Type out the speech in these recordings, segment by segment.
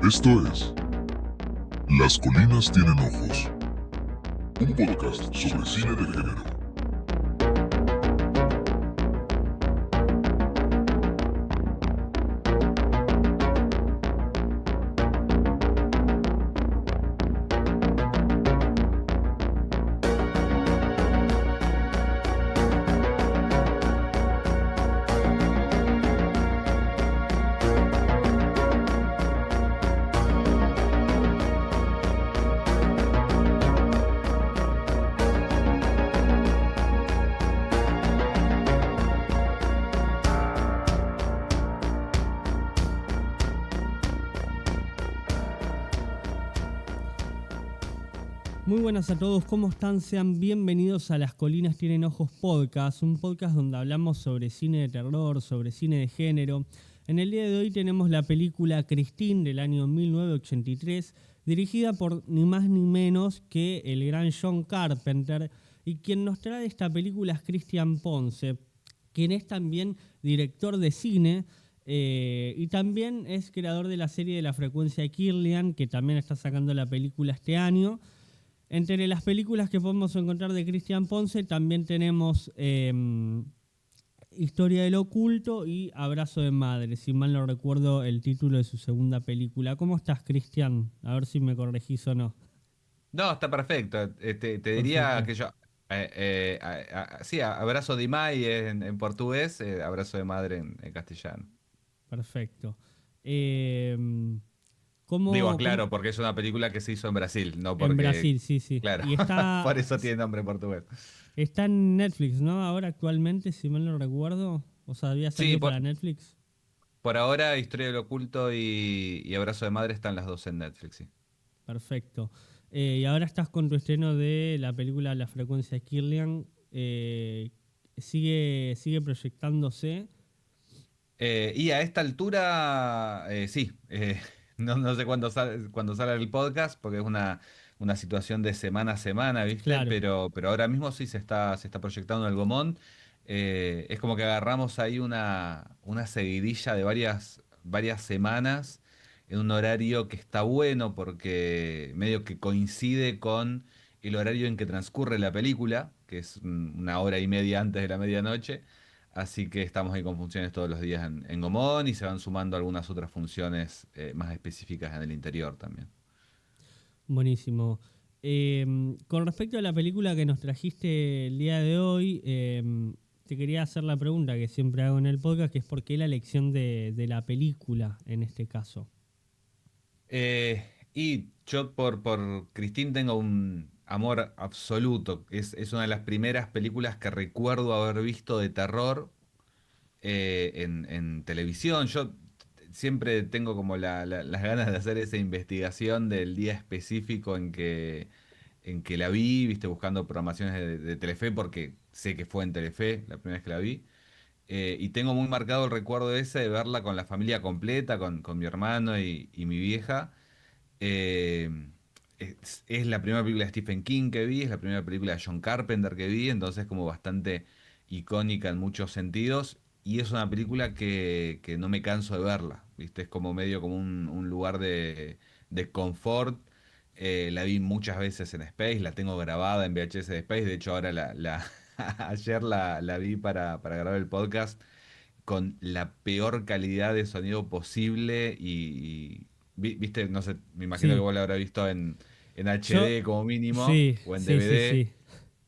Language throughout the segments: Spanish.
Esto es Las colinas tienen ojos, un podcast sobre cine de género. Muy buenas a todos, ¿cómo están? Sean bienvenidos a Las Colinas Tienen Ojos Podcast, un podcast donde hablamos sobre cine de terror, sobre cine de género. En el día de hoy tenemos la película Christine del año 1983, dirigida por ni más ni menos que el gran John Carpenter, y quien nos trae esta película es Cristian Ponce, quien es también director de cine, y también es creador de la serie de La Frecuencia de Kirlian, que también está sacando la película este año. Entre las películas que podemos encontrar de Cristian Ponce también tenemos Historia del Oculto y Abrazo de Madre, si mal no recuerdo el título de su segunda película. ¿Cómo estás, Cristian? A ver si me corregís o no. No, está perfecto. Te diría Perfecto, que yo, sí, abrazo de Mai en portugués, abrazo de madre en castellano. perfecto. Eh, Digo, ¿cómo? aclaro, porque es una película que se hizo en Brasil, no En porque, Brasil, sí, sí. claro, Y por eso tiene nombre en portugués. está en Netflix, ¿no? Ahora actualmente, si mal no recuerdo. O sea, había Sí, salido para Netflix. por ahora, Historia del Oculto y Abrazo de Madre están las dos en Netflix, sí. Perfecto. Y ahora estás con tu estreno de la película La Frecuencia de Kirlian. Sigue proyectándose. Y a esta altura, sí, no sé cuándo sale el podcast, porque es una situación de semana a semana, ¿viste? Claro. Pero ahora mismo sí se está proyectando el Gomón. Es como que agarramos ahí una seguidilla de varias semanas en un horario que está bueno, porque medio que coincide con el horario en que transcurre la película, que es una hora y media antes de la medianoche. Así que estamos ahí con funciones todos los días en Gomón y se van sumando algunas otras funciones más específicas en el interior también. Buenísimo. Con respecto a la película que nos trajiste el día de hoy, te quería hacer la pregunta que siempre hago en el podcast, que es por qué la elección de la película en este caso. Y yo por Christine tengo un amor absoluto. Es una de las primeras películas que recuerdo haber visto de terror en televisión. Yo siempre tengo como las ganas de hacer esa investigación del día específico en que la vi, viste, buscando programaciones de Telefe, porque sé que fue en Telefe la primera vez que la vi. Y tengo muy marcado el recuerdo ese de verla con la familia completa, con mi hermano y mi vieja. Eh, es la primera película de Stephen King que vi, es la primera película de John Carpenter que vi, entonces como bastante icónica en muchos sentidos. Y es una película que no me canso de verla, ¿viste? Es como medio como un lugar de confort. La vi muchas veces en Space, la tengo grabada en VHS de Space, de hecho ahora ayer la vi para grabar el podcast con la peor calidad de sonido posible viste, no sé, me imagino que Sí, vos la habrás visto en yo, HD como mínimo sí, o en sí, sí, DVD. sí.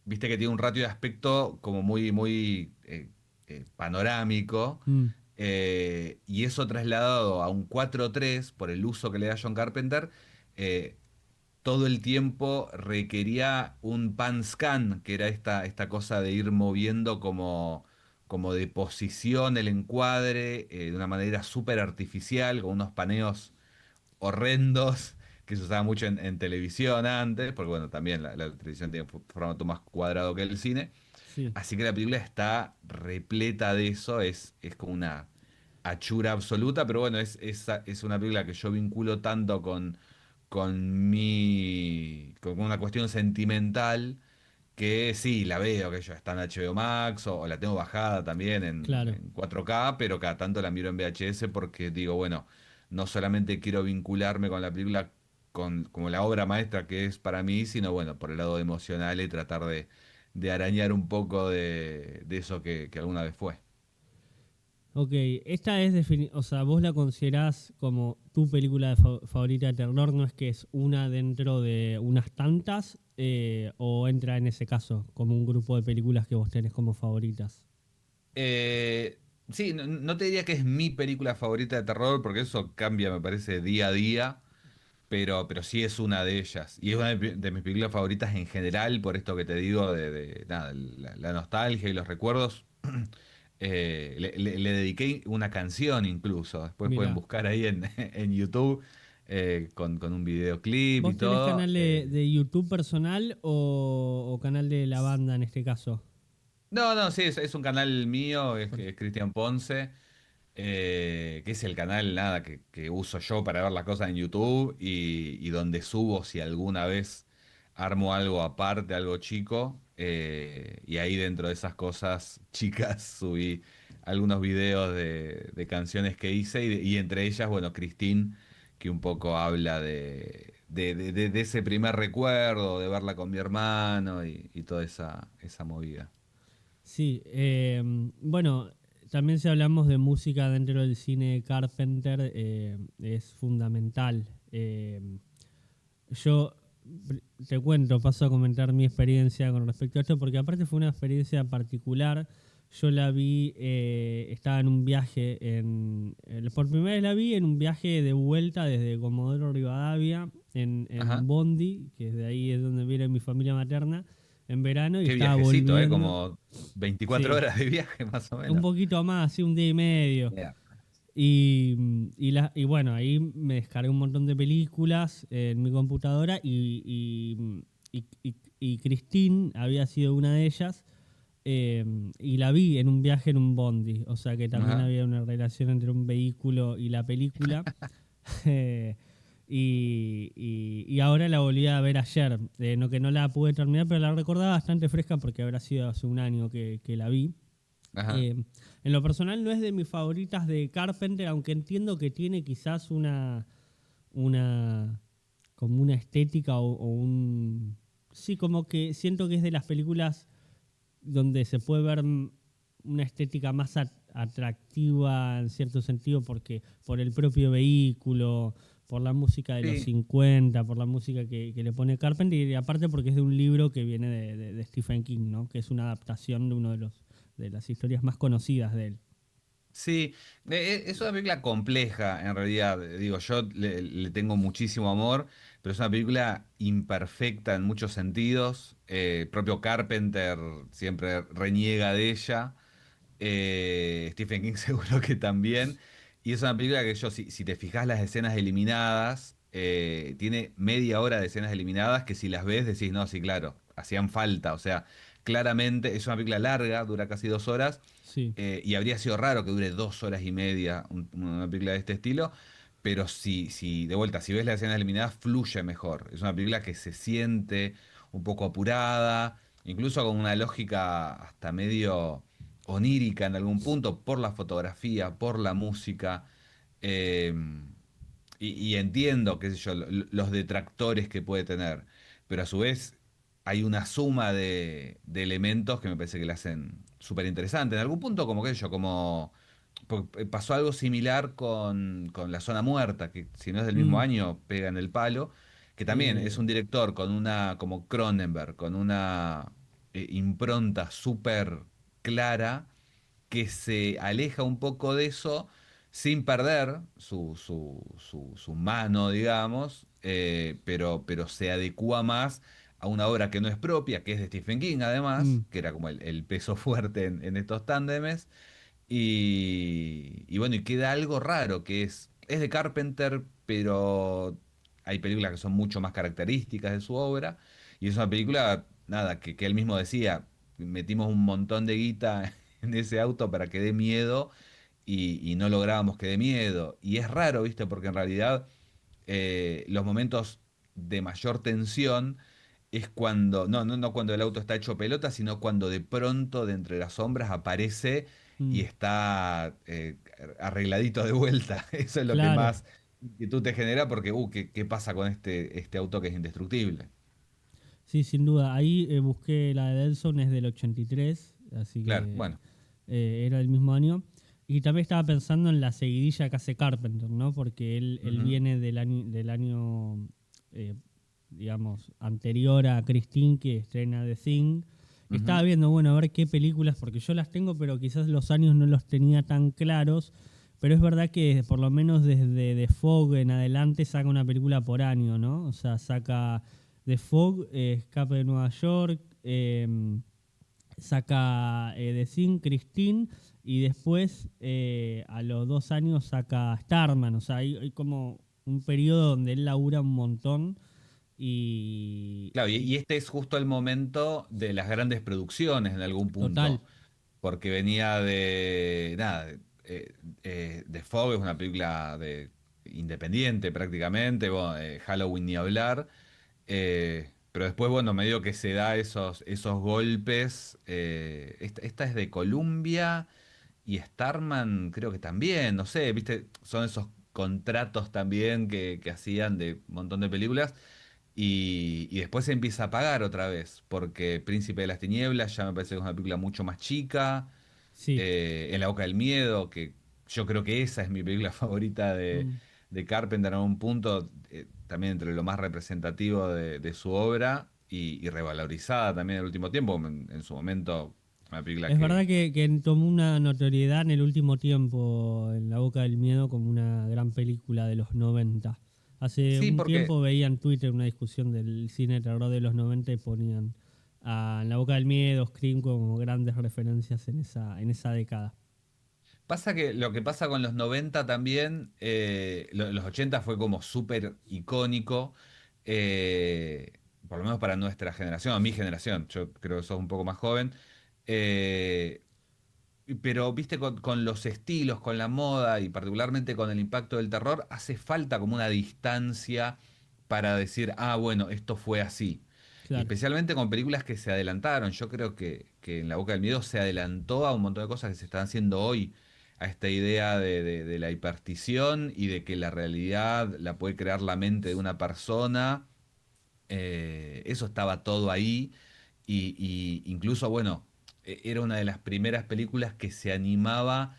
Viste que tiene un ratio de aspecto como muy panorámico. Mm, Y eso trasladado a un 4:3 por el uso que le da John Carpenter, eh, todo el tiempo requería un pan scan, que era esta cosa de ir moviendo como de posición el encuadre de una manera súper artificial, con unos paneos horrendos que se usaba mucho en televisión antes, porque bueno, también la televisión tiene un formato más cuadrado que el cine. sí. Así que la película está repleta de eso, es como una hachura absoluta, pero bueno, es una película que yo vinculo tanto con una cuestión sentimental, que sí, la veo, que yo está en HBO Max o la tengo bajada también en, Claro. en 4K, pero cada tanto la miro en VHS porque digo, bueno, no solamente quiero vincularme con la película como la obra maestra que es para mí, sino bueno, por el lado emocional y tratar de arañar un poco de eso que alguna vez fue. Ok, esta es o sea, vos la considerás como tu película de favorita de terror, no es que es una dentro de unas tantas, o entra en ese caso como un grupo de películas que vos tenés como favoritas. Sí, no te diría que es mi película favorita de terror, porque eso cambia, me parece, día a día. Pero sí es una de ellas. Y es una de mis películas favoritas en general, por esto que te digo, nada, la nostalgia y los recuerdos. Le dediqué una canción incluso. Después pueden Mira, buscar ahí en, en YouTube con un videoclip y ¿vos tenés todo. canal de YouTube personal o canal de la banda en este caso? No, no, sí, es un canal mío, es que es Cristian Ponce. Que es el canal nada que uso yo para ver las cosas en YouTube y donde subo si alguna vez armo algo aparte, algo chico, y ahí dentro de esas cosas chicas subí algunos videos de canciones que hice y entre ellas, bueno, Christine, que un poco habla de ese primer recuerdo, de verla con mi hermano y toda esa movida. Sí, bueno, también si hablamos de música dentro del cine de Carpenter, es fundamental. Yo te cuento, paso a comentar mi experiencia con respecto a esto, porque aparte fue una experiencia particular. Yo la vi, estaba en un viaje, por primera vez la vi en un viaje de vuelta desde Comodoro Rivadavia, en Ajá. Bondi, que de ahí es donde viene mi familia materna, en verano, y Qué estaba viajecito, ¿eh? volviendo. Como 24 Sí, horas de viaje más o un menos. poquito más, sí, un día y medio. Yeah. Y bueno, ahí me descargué un montón de películas en mi computadora y Christine había sido una de ellas, y la vi en un viaje en un bondi, o sea que también Ajá. había una relación entre un vehículo y la película. Eh, y ahora la volví a ver ayer, no que no la pude terminar, pero la recordaba bastante fresca porque habrá sido hace un año que la vi. Ajá. Eh, en lo personal no es de mis favoritas de Carpenter, aunque entiendo que tiene quizás una como una estética o un... Sí, como que siento que es de las películas donde se puede ver una estética más atractiva en cierto sentido porque por el propio vehículo, por la música de los Sí, 50, por la música que le pone Carpenter y aparte porque es de un libro que viene de Stephen King, ¿no? Que es una adaptación de uno de las historias más conocidas de él. sí. Es una película compleja, en realidad. Digo, yo le tengo muchísimo amor, pero es una película imperfecta en muchos sentidos. Propio Carpenter siempre reniega de ella. Stephen King seguro que también. Y es una película que yo, si te fijas las escenas eliminadas, tiene media hora de escenas eliminadas que si las ves decís, no, sí, claro, hacían falta. O sea, claramente es una película larga, dura casi 2 horas, Sí. y habría sido raro que dure 2 horas y media una película de este estilo. Pero si, de vuelta, si ves las escenas eliminadas, fluye mejor. Es una película que se siente un poco apurada, incluso con una lógica hasta medio onírica en algún punto por la fotografía, por la música. eh, y entiendo, qué sé yo, los detractores que puede tener, pero a su vez hay una suma de elementos que me parece que la hacen súper interesante. En algún punto, como qué sé yo, como pasó algo similar con La Zona Muerta, que si no es del mismo Mm, año, pega en el palo, que también es eh, un director con una, como Cronenberg, con una impronta súper clara que se aleja un poco de eso sin perder su mano, digamos, pero se adecua más a una obra que no es propia, que es de Stephen King además, mm. que era como el peso fuerte en estos tándemes, y bueno, y queda algo raro, que es de Carpenter, pero hay películas que son mucho más características de su obra, y es una película, nada, que él mismo decía, metimos un montón de guita en ese auto para que dé miedo, y no lográbamos que dé miedo. Y es raro, ¿viste? Porque en realidad los momentos de mayor tensión es cuando, no cuando el auto está hecho pelota, sino cuando de pronto de entre las sombras aparece y Mm, está arregladito de vuelta. Eso es lo que claro. más inquietud te genera porque, ¿qué pasa con este auto que es indestructible? Sí, sin duda. Ahí busqué la de Delson, es del 83, así Claro, que bueno. era del mismo año. Y también estaba pensando en la seguidilla que hace Carpenter, ¿no? Porque él Ujú, viene del año eh, digamos, anterior a Christine, que estrena The Thing. Estaba ujú. viendo, bueno, a ver qué películas, porque yo las tengo, pero quizás los años no los tenía tan claros. Pero es verdad que por lo menos desde The Fog en adelante saca una película por año, ¿no? O sea, saca The Fog, Escape de Nueva York, saca The Thing, Christine, y después a los 2 años saca Starman. O sea, hay como un periodo donde él labura un montón y, Claro, y y este es justo el momento de las grandes producciones en algún total, punto, porque venía nada, The Fog es una película independiente prácticamente, bueno, Halloween ni hablar, pero después, bueno, medio que se da esos golpes, esta es de Columbia y Starman creo que también, no sé, viste, son esos contratos también que hacían de un montón de películas. Y después se empieza a apagar otra vez, porque Príncipe de las Tinieblas ya me parece que es una película mucho más chica. sí. En la Boca del Miedo, que yo creo que esa es mi película favorita Mm. de Carpenter en un punto, también entre lo más representativo de su obra y revalorizada también en el último tiempo. En su momento, una película Es verdad que... que tomó una notoriedad en el último tiempo en La Boca del Miedo como una gran película de los 90. Hace Sí, un porque tiempo veía en Twitter una discusión del cine de terror de los 90 y ponían a La Boca del Miedo, Scream como grandes referencias en esa década. pasa que lo que pasa con los 90 también, los 80 fue como súper icónico, eh, por lo menos para nuestra generación, a mi generación, yo creo que sos un poco más joven, eh, pero viste, con los estilos, con la moda y particularmente con el impacto del terror, hace falta como una distancia para decir, ah, bueno, esto fue así. Y Claro, especialmente con películas que se adelantaron. Yo creo que en La Boca del Miedo se adelantó a un montón de cosas que se están haciendo hoy, a esta idea de la hiperstición y de que la realidad la puede crear la mente de una persona. Eso estaba todo ahí y incluso, bueno, era una de las primeras películas que se animaba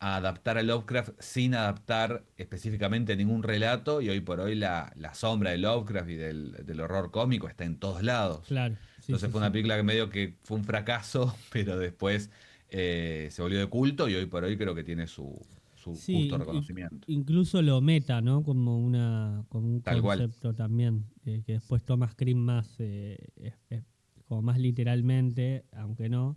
a adaptar a Lovecraft sin adaptar específicamente ningún relato y hoy por hoy la sombra de Lovecraft y del horror cómico está en todos lados. claro, sí, Entonces sí, fue una sí. película que medio que fue un fracaso, pero después se volvió de culto y hoy por hoy creo que tiene su Sí, justo reconocimiento. incluso lo meta, ¿no? Como un Tal cual. concepto también, que después toma Scream más, como más literalmente, aunque no.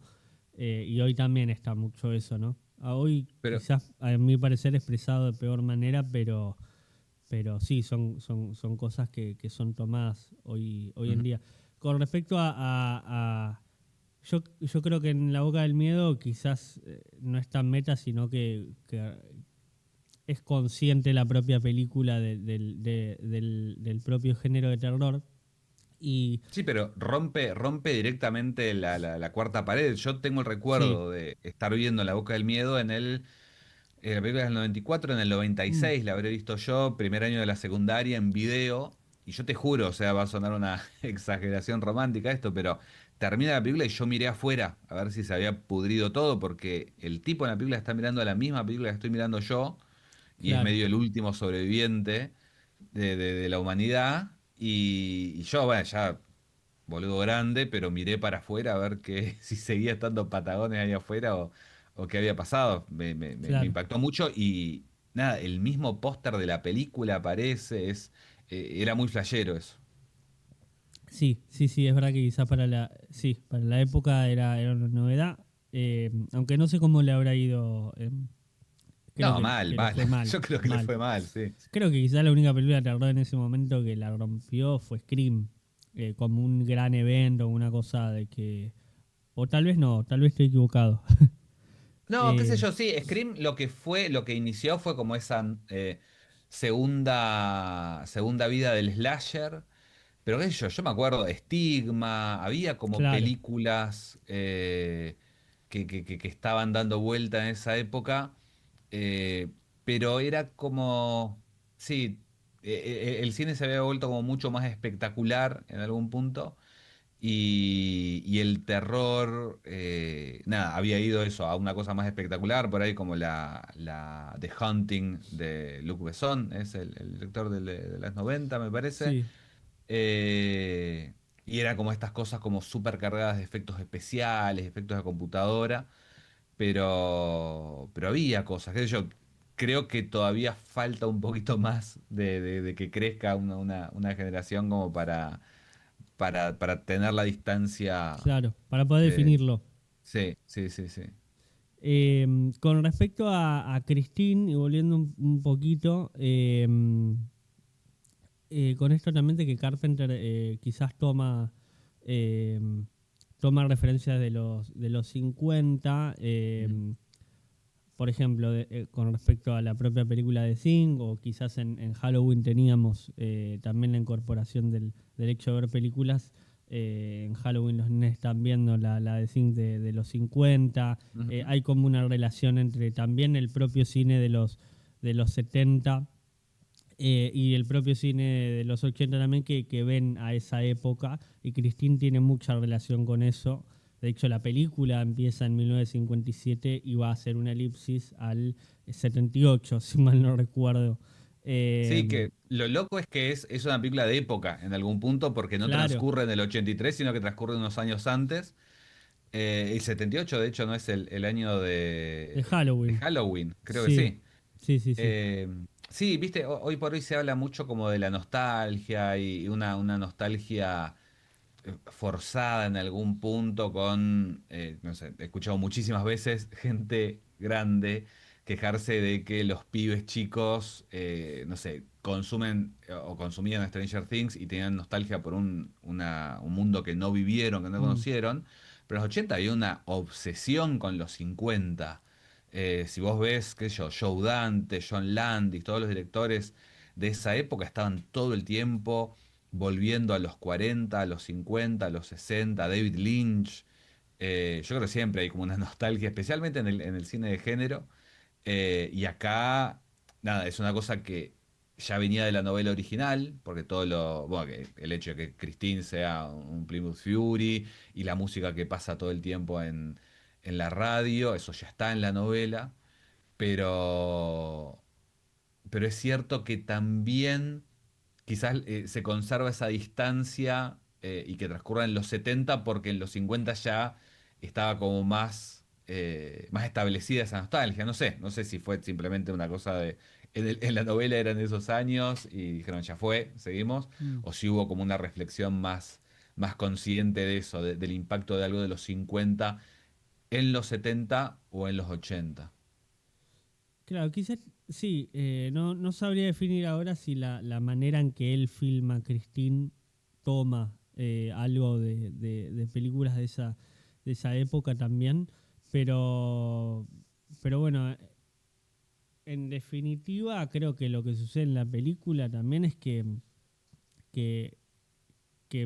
Y hoy también está mucho eso, ¿no? Hoy Pero quizás, a mi parecer, expresado de peor manera, pero sí, son cosas que son tomadas hoy en ujú. día. Con respecto yo creo que en La Boca del Miedo quizás no es tan meta, sino que es consciente la propia película del propio género de terror. Y Sí, pero rompe directamente la cuarta pared. Yo tengo el sí, recuerdo de estar viendo La Boca del Miedo la película del 94, en el mm, 96 la habré visto yo, primer año de la secundaria en video, y yo te juro, o sea, va a sonar una exageración romántica esto, pero termina la película y yo miré afuera a ver si se había pudrido todo, porque el tipo en la película está mirando la misma película que estoy mirando yo, y es claro. medio el último sobreviviente de la humanidad, y yo, bueno, ya boludo grande, pero miré para afuera a ver si seguía estando Patagones ahí afuera o qué había pasado. Me Claro. impactó mucho y nada, el mismo póster de la película aparece, era muy flashero eso. Sí, sí, sí, es verdad que quizás sí, para la época era una novedad. Aunque no sé cómo le habrá ido. Creo No, mal, que le mal. fue mal, Yo creo que le mal. fue mal, sí. Creo que quizás la única película de terror en ese momento que la rompió fue Scream. Como un gran evento, una cosa de que. O tal vez no, tal vez estoy equivocado. No, qué sé Eh, yo, sí, Scream lo que inició fue como esa segunda vida del slasher. Pero qué sé yo me acuerdo de Stigma, había como claro, películas que estaban dando vuelta en esa época, eh, pero era como, sí, el cine se había vuelto como mucho más espectacular en algún punto y el terror, nada, había ido eso a una cosa más espectacular, por ahí como la The Haunting de Luc Besson, es el director de las 90 me parece. Sí, Eh, y era como estas cosas como súper cargadas de efectos especiales, efectos de computadora, pero había cosas, que yo creo que todavía falta un poquito más de que crezca una generación como para tener la distancia. claro, para poder eh, definirlo. sí, sí, sí, sí. Con respecto a Christine, y volviendo un poquito, con esto también de que Carpenter quizás eh, toma referencias de los 50, Ujú, por ejemplo, con respecto a la propia película de Thing, o quizás en Halloween teníamos también la incorporación del hecho de ver películas. En Halloween los nenes están viendo la de Thing de los 50. ujú. Hay como una relación entre también el propio cine de los 70 y el propio cine de los 80 también que ven a esa época, y Christine tiene mucha relación con eso. De hecho, la película empieza en 1957 y va a hacer una elipsis al 78, si mal no recuerdo. Sí, Eh, que lo loco es que es una película de época en algún punto, porque no claro, transcurre en el 83, sino que transcurre unos años antes. El 78, de hecho, no es el año de de Halloween. Halloween, creo que Sí, sí. sí, sí, sí. Eh, sí, viste, hoy por hoy se habla mucho como de la nostalgia y una nostalgia forzada en algún punto con, no sé, he escuchado muchísimas veces gente grande quejarse de que los pibes chicos, no sé, consumen o consumían Stranger Things y tenían nostalgia por un mundo que no vivieron, que no Mm, conocieron, pero en los 80 había una obsesión con los 50. Si vos ves, qué sé yo, Joe Dante, John Landis, todos los directores de esa época estaban todo el tiempo volviendo a los 40, a los 50, a los 60, David Lynch. Yo creo que siempre hay como una nostalgia, especialmente en el cine de género. Y acá, nada, es una cosa que ya venía de la novela original, porque bueno, que el hecho de que Christine sea un Plymouth Fury y la música que pasa todo el tiempo en la radio, eso ya está en la novela, pero, pero es cierto que también quizás se conserva esa distancia y que transcurra en los 70 porque en los 50 ya estaba como más establecida esa nostalgia. No sé si fue simplemente una cosa en la novela eran esos años y dijeron ya fue, seguimos, mm. o si hubo como una reflexión más consciente de eso, del impacto de algo de los 50 en los 70 o en los 80. Claro, quizás sí, no sabría definir ahora si la manera en que él filma Christine toma algo de películas de esa época también, pero, pero bueno, en definitiva creo que lo que sucede en la película también es que, que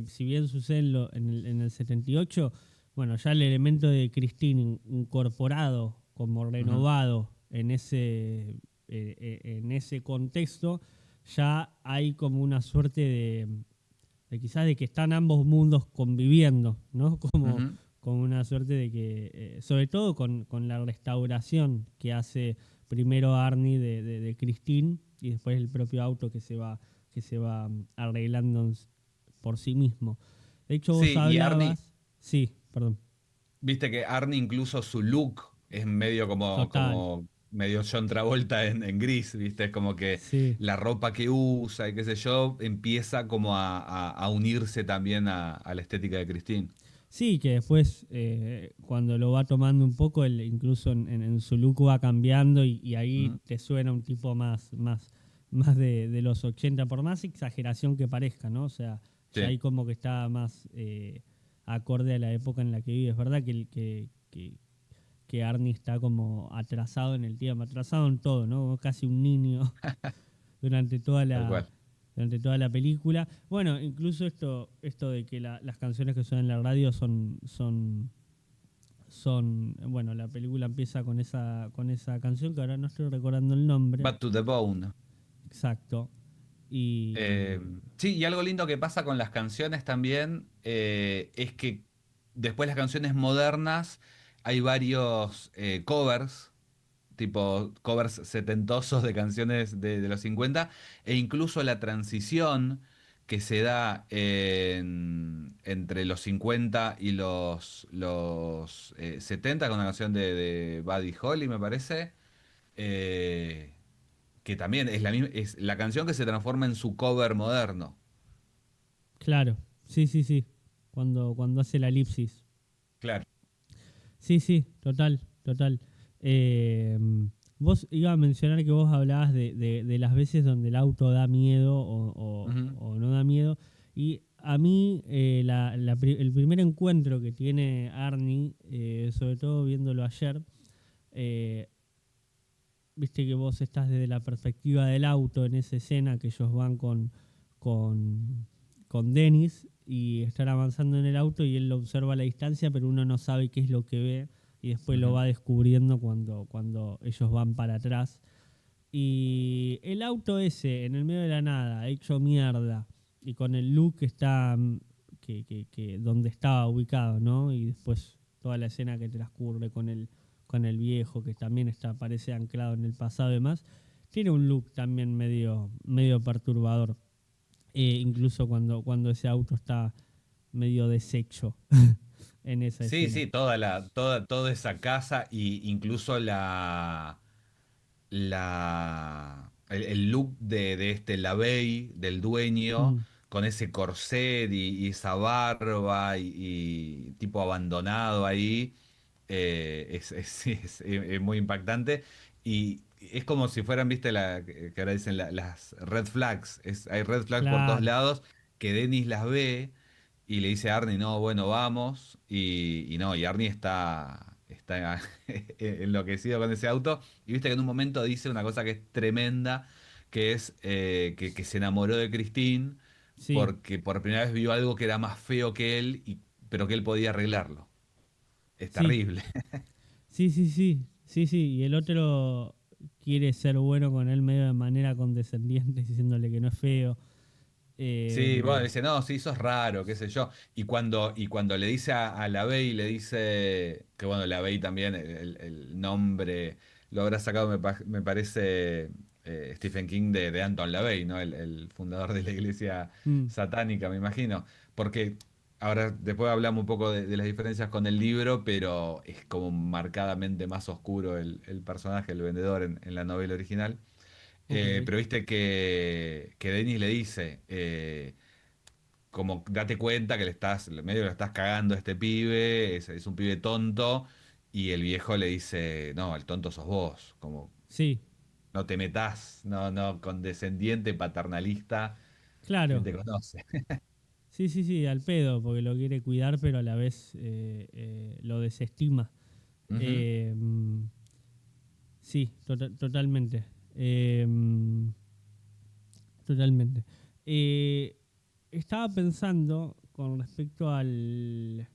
si bien sucede en el 78, bueno, ya el elemento de Christine incorporado como Ujú. renovado en ese contexto, ya hay como una suerte de quizás de que están ambos mundos conviviendo, ¿no? Ujú. Como una suerte de que, sobre todo con la restauración que hace primero Arnie de Christine y después el propio auto que se va arreglando por sí mismo. De hecho, vos Sí, y Arnie, hablabas, sí, perdón, viste que Arnie incluso su look es medio como, total, como medio John Travolta en Gris, viste, es como que sí. la ropa que usa y qué sé yo, empieza como a unirse también a la estética de Christine. Sí, que después cuando lo va tomando un poco, incluso en su look va cambiando y ahí Ujú. te suena un tipo más de los 80 por más exageración que parezca, ¿no? O sea, ya Sí, ahí como que está más acorde a la época en la que vive. Es verdad que Arnie está como atrasado en el tiempo, atrasado en todo, ¿no? Casi un niño durante toda tal cual. durante toda la película. Bueno, incluso esto de que las canciones que suenan en la radio son, bueno, la película empieza con esa canción que ahora no estoy recordando el nombre. Back to the Bone. Exacto. Y Sí, y algo lindo que pasa con las canciones también es que después las canciones modernas hay varios covers, tipo covers setentosos de canciones de los 50 e incluso la transición que se da entre los 50 y los 70 con una canción de Buddy Holly, me parece. eh, que también es es la canción que se transforma en su cover moderno. claro, sí, sí, sí. Cuando hace la elipsis. Claro. Sí, sí, total, total. Eh, vos ibas a mencionar que vos hablabas de las veces donde el auto da miedo Ujú. o no da miedo. Y a mí, el primer encuentro que tiene Arnie, sobre todo viéndolo ayer, eh, viste que vos estás desde la perspectiva del auto en esa escena que ellos van con, con Dennis y están avanzando en el auto y él lo observa a la distancia, pero uno no sabe qué es lo que ve y después lo Ujú. va descubriendo cuando ellos van para atrás. Y el auto ese, en el medio de la nada, hecho mierda, y con el look que está, que donde estaba ubicado, ¿no? Y después toda la escena que transcurre con el viejo, que también parece anclado en el pasado y demás, tiene un look también medio perturbador. Incluso cuando ese auto está medio deshecho en esa Sí, escena. sí, toda esa casa y incluso el look de este Lavey, del dueño, Mm, con ese corset y esa barba y tipo abandonado ahí, sí, es muy impactante. Y es como si fueran, viste, que ahora dicen las red flags. Hay red flags por todos claro, lados que Dennis las ve y le dice a Arnie, no, bueno, vamos. Y no, y Arnie está enloquecido con ese auto. Y viste que en un momento dice una cosa que es tremenda, que es que se enamoró de Christine sí, porque por primera vez vio algo que era más feo que él, pero que él podía arreglarlo. Es sí, terrible. sí, sí, sí, sí, sí. Y el otro quiere ser bueno con él medio de manera condescendiente, diciéndole que no es feo. Eh, Sí, bueno, dice, no, sí, sos raro, qué sé yo. Y cuando le dice a la Bey, le dice, que bueno, la Bey también, el nombre lo habrá sacado, me parece, Stephen King de Anton LaVey, ¿no? El fundador de la iglesia mm, satánica, me imagino. Porque ahora después hablamos un poco de las diferencias con el libro, pero es como marcadamente más oscuro el personaje, el vendedor en la novela original. ok, Pero viste que Denis le dice, como date cuenta que medio le estás cagando a este pibe, es un pibe tonto, y el viejo le dice, no, el tonto sos vos, como sí, no te metás, no, no, condescendiente, paternalista, ¿quién claro. te conoce? Sí, sí, sí, al pedo, porque lo quiere cuidar, pero a la vez lo desestima. Ujú. Eh, mm, sí, totalmente. Eh, mm, totalmente. Eh, estaba pensando con respecto al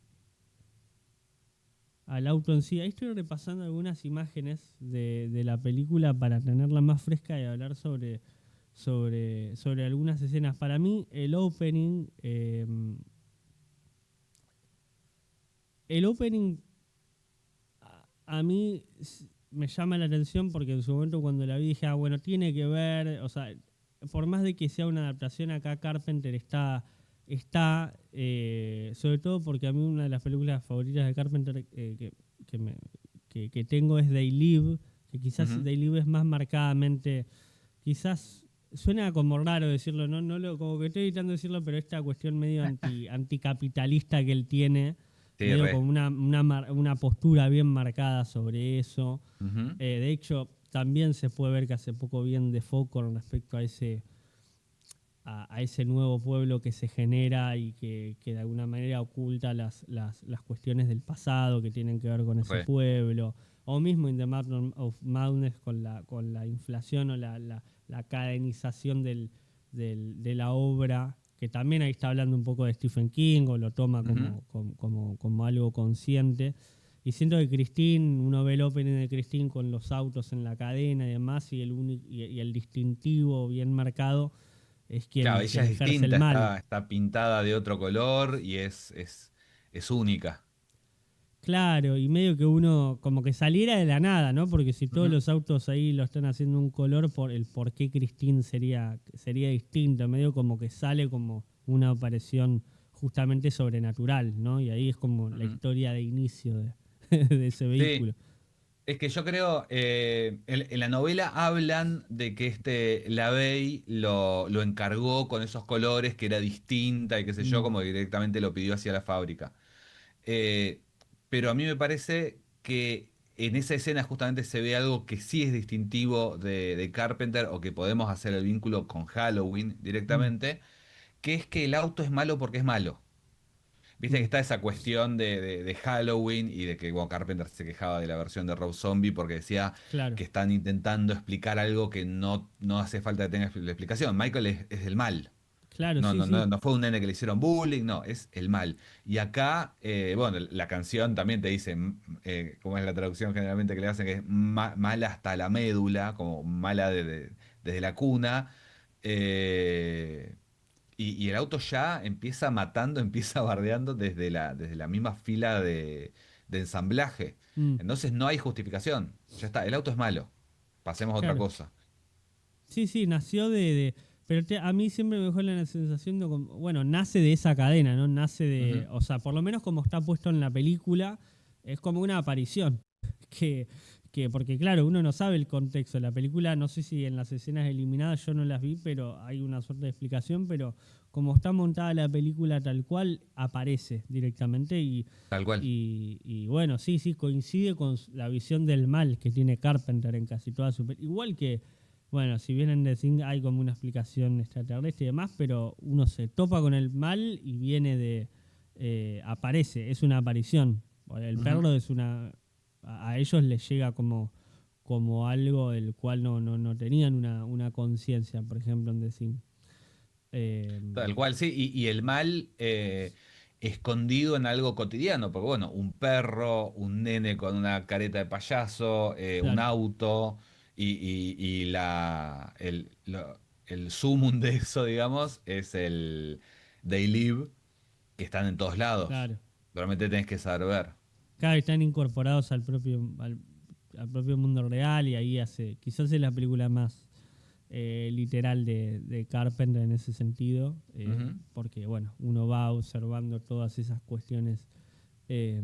auto en sí. Ahí estoy repasando algunas imágenes de la película para tenerla más fresca y hablar sobre algunas escenas. Para mí, el opening a mí me llama la atención porque en su momento cuando la vi dije, ah, bueno, tiene que ver, o sea, por más de que sea una adaptación acá, Carpenter está sobre todo porque a mí una de las películas favoritas de Carpenter que, me- que tengo es They Live, que quizás Ujú. They Live es más marcadamente, quizás suena como raro decirlo, como que estoy evitando decirlo, pero esta cuestión medio anticapitalista que él tiene Sí, medio re. como una postura bien marcada sobre eso. Ujú. De hecho, también se puede ver que hace poco bien de foco con respecto a ese nuevo pueblo que se genera y que de alguna manera oculta las cuestiones del pasado que tienen que ver con ese Re. pueblo. O mismo in the Matter of Madness con la inflación o la cadenización de la obra, que también ahí está hablando un poco de Stephen King o lo toma Ujú. como algo consciente. Y siento que Christine, uno ve el opening de Christine con los autos en la cadena y demás, y el distintivo bien marcado es Claro, quien ella es ejerce el distinta, mal. está pintada de otro color y es única. Claro, y medio que uno como que saliera de la nada, ¿no? Porque si todos Ujú. los autos ahí lo están haciendo un color, el por qué Christine sería distinto, medio como que sale como una aparición justamente sobrenatural, ¿no? Y ahí es como la Ujú. historia de inicio de ese Sí, vehículo. es que yo creo, en la novela hablan de que LaVey lo encargó con esos colores, que era distinta y qué sé yo, Mm, como directamente lo pidió hacia la fábrica. Eh, pero a mí me parece que en esa escena justamente se ve algo que sí es distintivo de Carpenter o que podemos hacer el vínculo con Halloween mm, directamente, que es que el auto es malo porque es malo. Viste que mm, está esa cuestión de Halloween y de que bueno, Carpenter se quejaba de la versión de Rob Zombie porque decía claro, que están intentando explicar algo que no hace falta que tenga la explicación. Michael es el mal. claro, No, sí, no, no, sí, no fue un nene que le hicieron bullying, no, es el mal. Y acá, bueno, la canción también te dice, como es la traducción generalmente que le hacen, que es mala hasta la médula, como mala desde la cuna. eh, y el auto ya empieza matando, empieza bardeando desde la misma fila de ensamblaje. mm, Entonces no hay justificación. Ya está, el auto es malo. Pasemos a otra claro. cosa. Sí, sí, nació pero a mí siempre me dejó la sensación de, bueno, nace de esa cadena, ¿no? Nace Ujú. o sea, por lo menos como está puesto en la película, es como una aparición. Que, porque claro, uno no sabe el contexto de la película, no sé si en las escenas eliminadas yo no las vi, pero hay una suerte de explicación, pero como está montada la película tal cual, aparece directamente Tal cual. y bueno, sí, sí, coincide con la visión del mal que tiene Carpenter en casi toda su película. Igual que bueno, si bien en The Thing hay como una explicación extraterrestre y demás, pero uno se topa con el mal y viene aparece, es una aparición. El Ujú. perro es una. A ellos les llega como algo del cual no tenían una conciencia, por ejemplo, en The Thing. Eh, Tal cual, sí, y el mal escondido en algo cotidiano, porque bueno, un perro, un nene con una careta de payaso, un claro, auto, y el sumum de eso, digamos, es el They Live, que están en todos lados. claro. Realmente tenés que saber ver. Claro, están incorporados al propio mundo real y ahí quizás es la película más literal de Carpenter en ese sentido, Ujú. porque bueno, uno va observando todas esas cuestiones eh,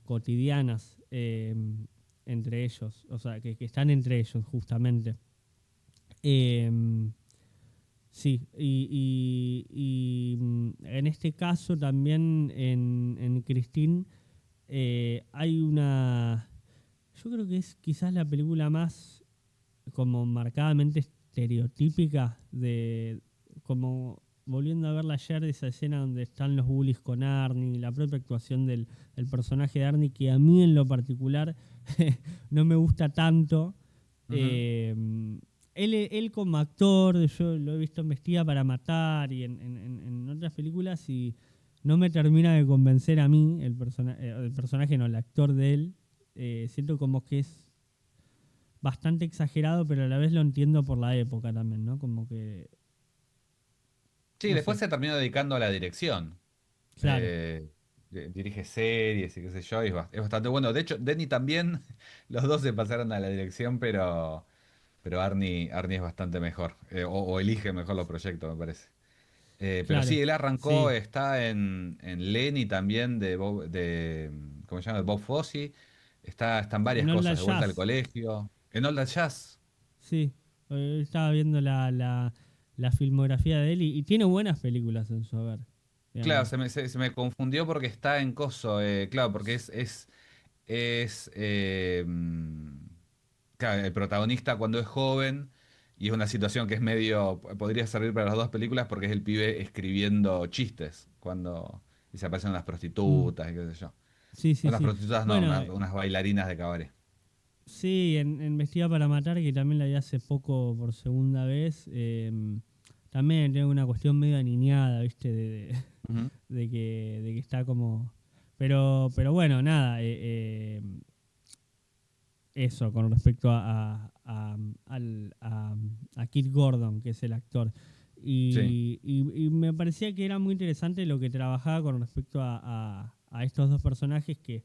cotidianas entre ellos, o sea, que están entre ellos justamente. Eh, sí, en este caso también en Christine hay yo creo que es quizás la película más como marcadamente estereotípica como volviendo a verla ayer, de esa escena donde están los bullies con Arnie, la propia actuación del personaje de Arnie, que a mí en lo particular no me gusta tanto. Ujú. Eh, él como actor, yo lo he visto en Vestida para Matar y en otras películas y no me termina de convencer a mí el personaje, no, el actor de él. Siento como que es bastante exagerado, pero a la vez lo entiendo por la época también, ¿no? Como que, Sí, no después sé, se terminó dedicando a la dirección. claro, Eh, dirige series y qué sé yo, y es bastante bueno. De hecho, Denny también, los dos se pasaron a la dirección, pero Arnie es bastante mejor, o elige mejor los proyectos, me parece. Pero claro, sí, él arrancó, sí. está en Lenny también, ¿cómo se llama? De Bob Fosse. Está en varias En All That cosas, de vuelta al Jazz, colegio. En All That Jazz. sí. Estaba viendo la filmografía de él y tiene buenas películas en su haber, Claro, digamos. se me confundió porque está en coso, claro, porque es claro, el protagonista cuando es joven y es una situación que es medio, podría servir para las dos películas porque es el pibe escribiendo chistes cuando y se aparecen unas Mm, prostitutas y qué sé yo. sí, sí, Unas sí. prostitutas no, Bueno, unas bailarinas de cabaret. sí, en Vestida para Matar, que también la vi hace poco por segunda vez, también tiene una cuestión medio aniñada, ¿viste? Ujú. De que está como Pero bueno, nada, eso con respecto a Kit Gordon, que es el actor. Sí. Y me parecía que era muy interesante lo que trabajaba con respecto a estos dos personajes que,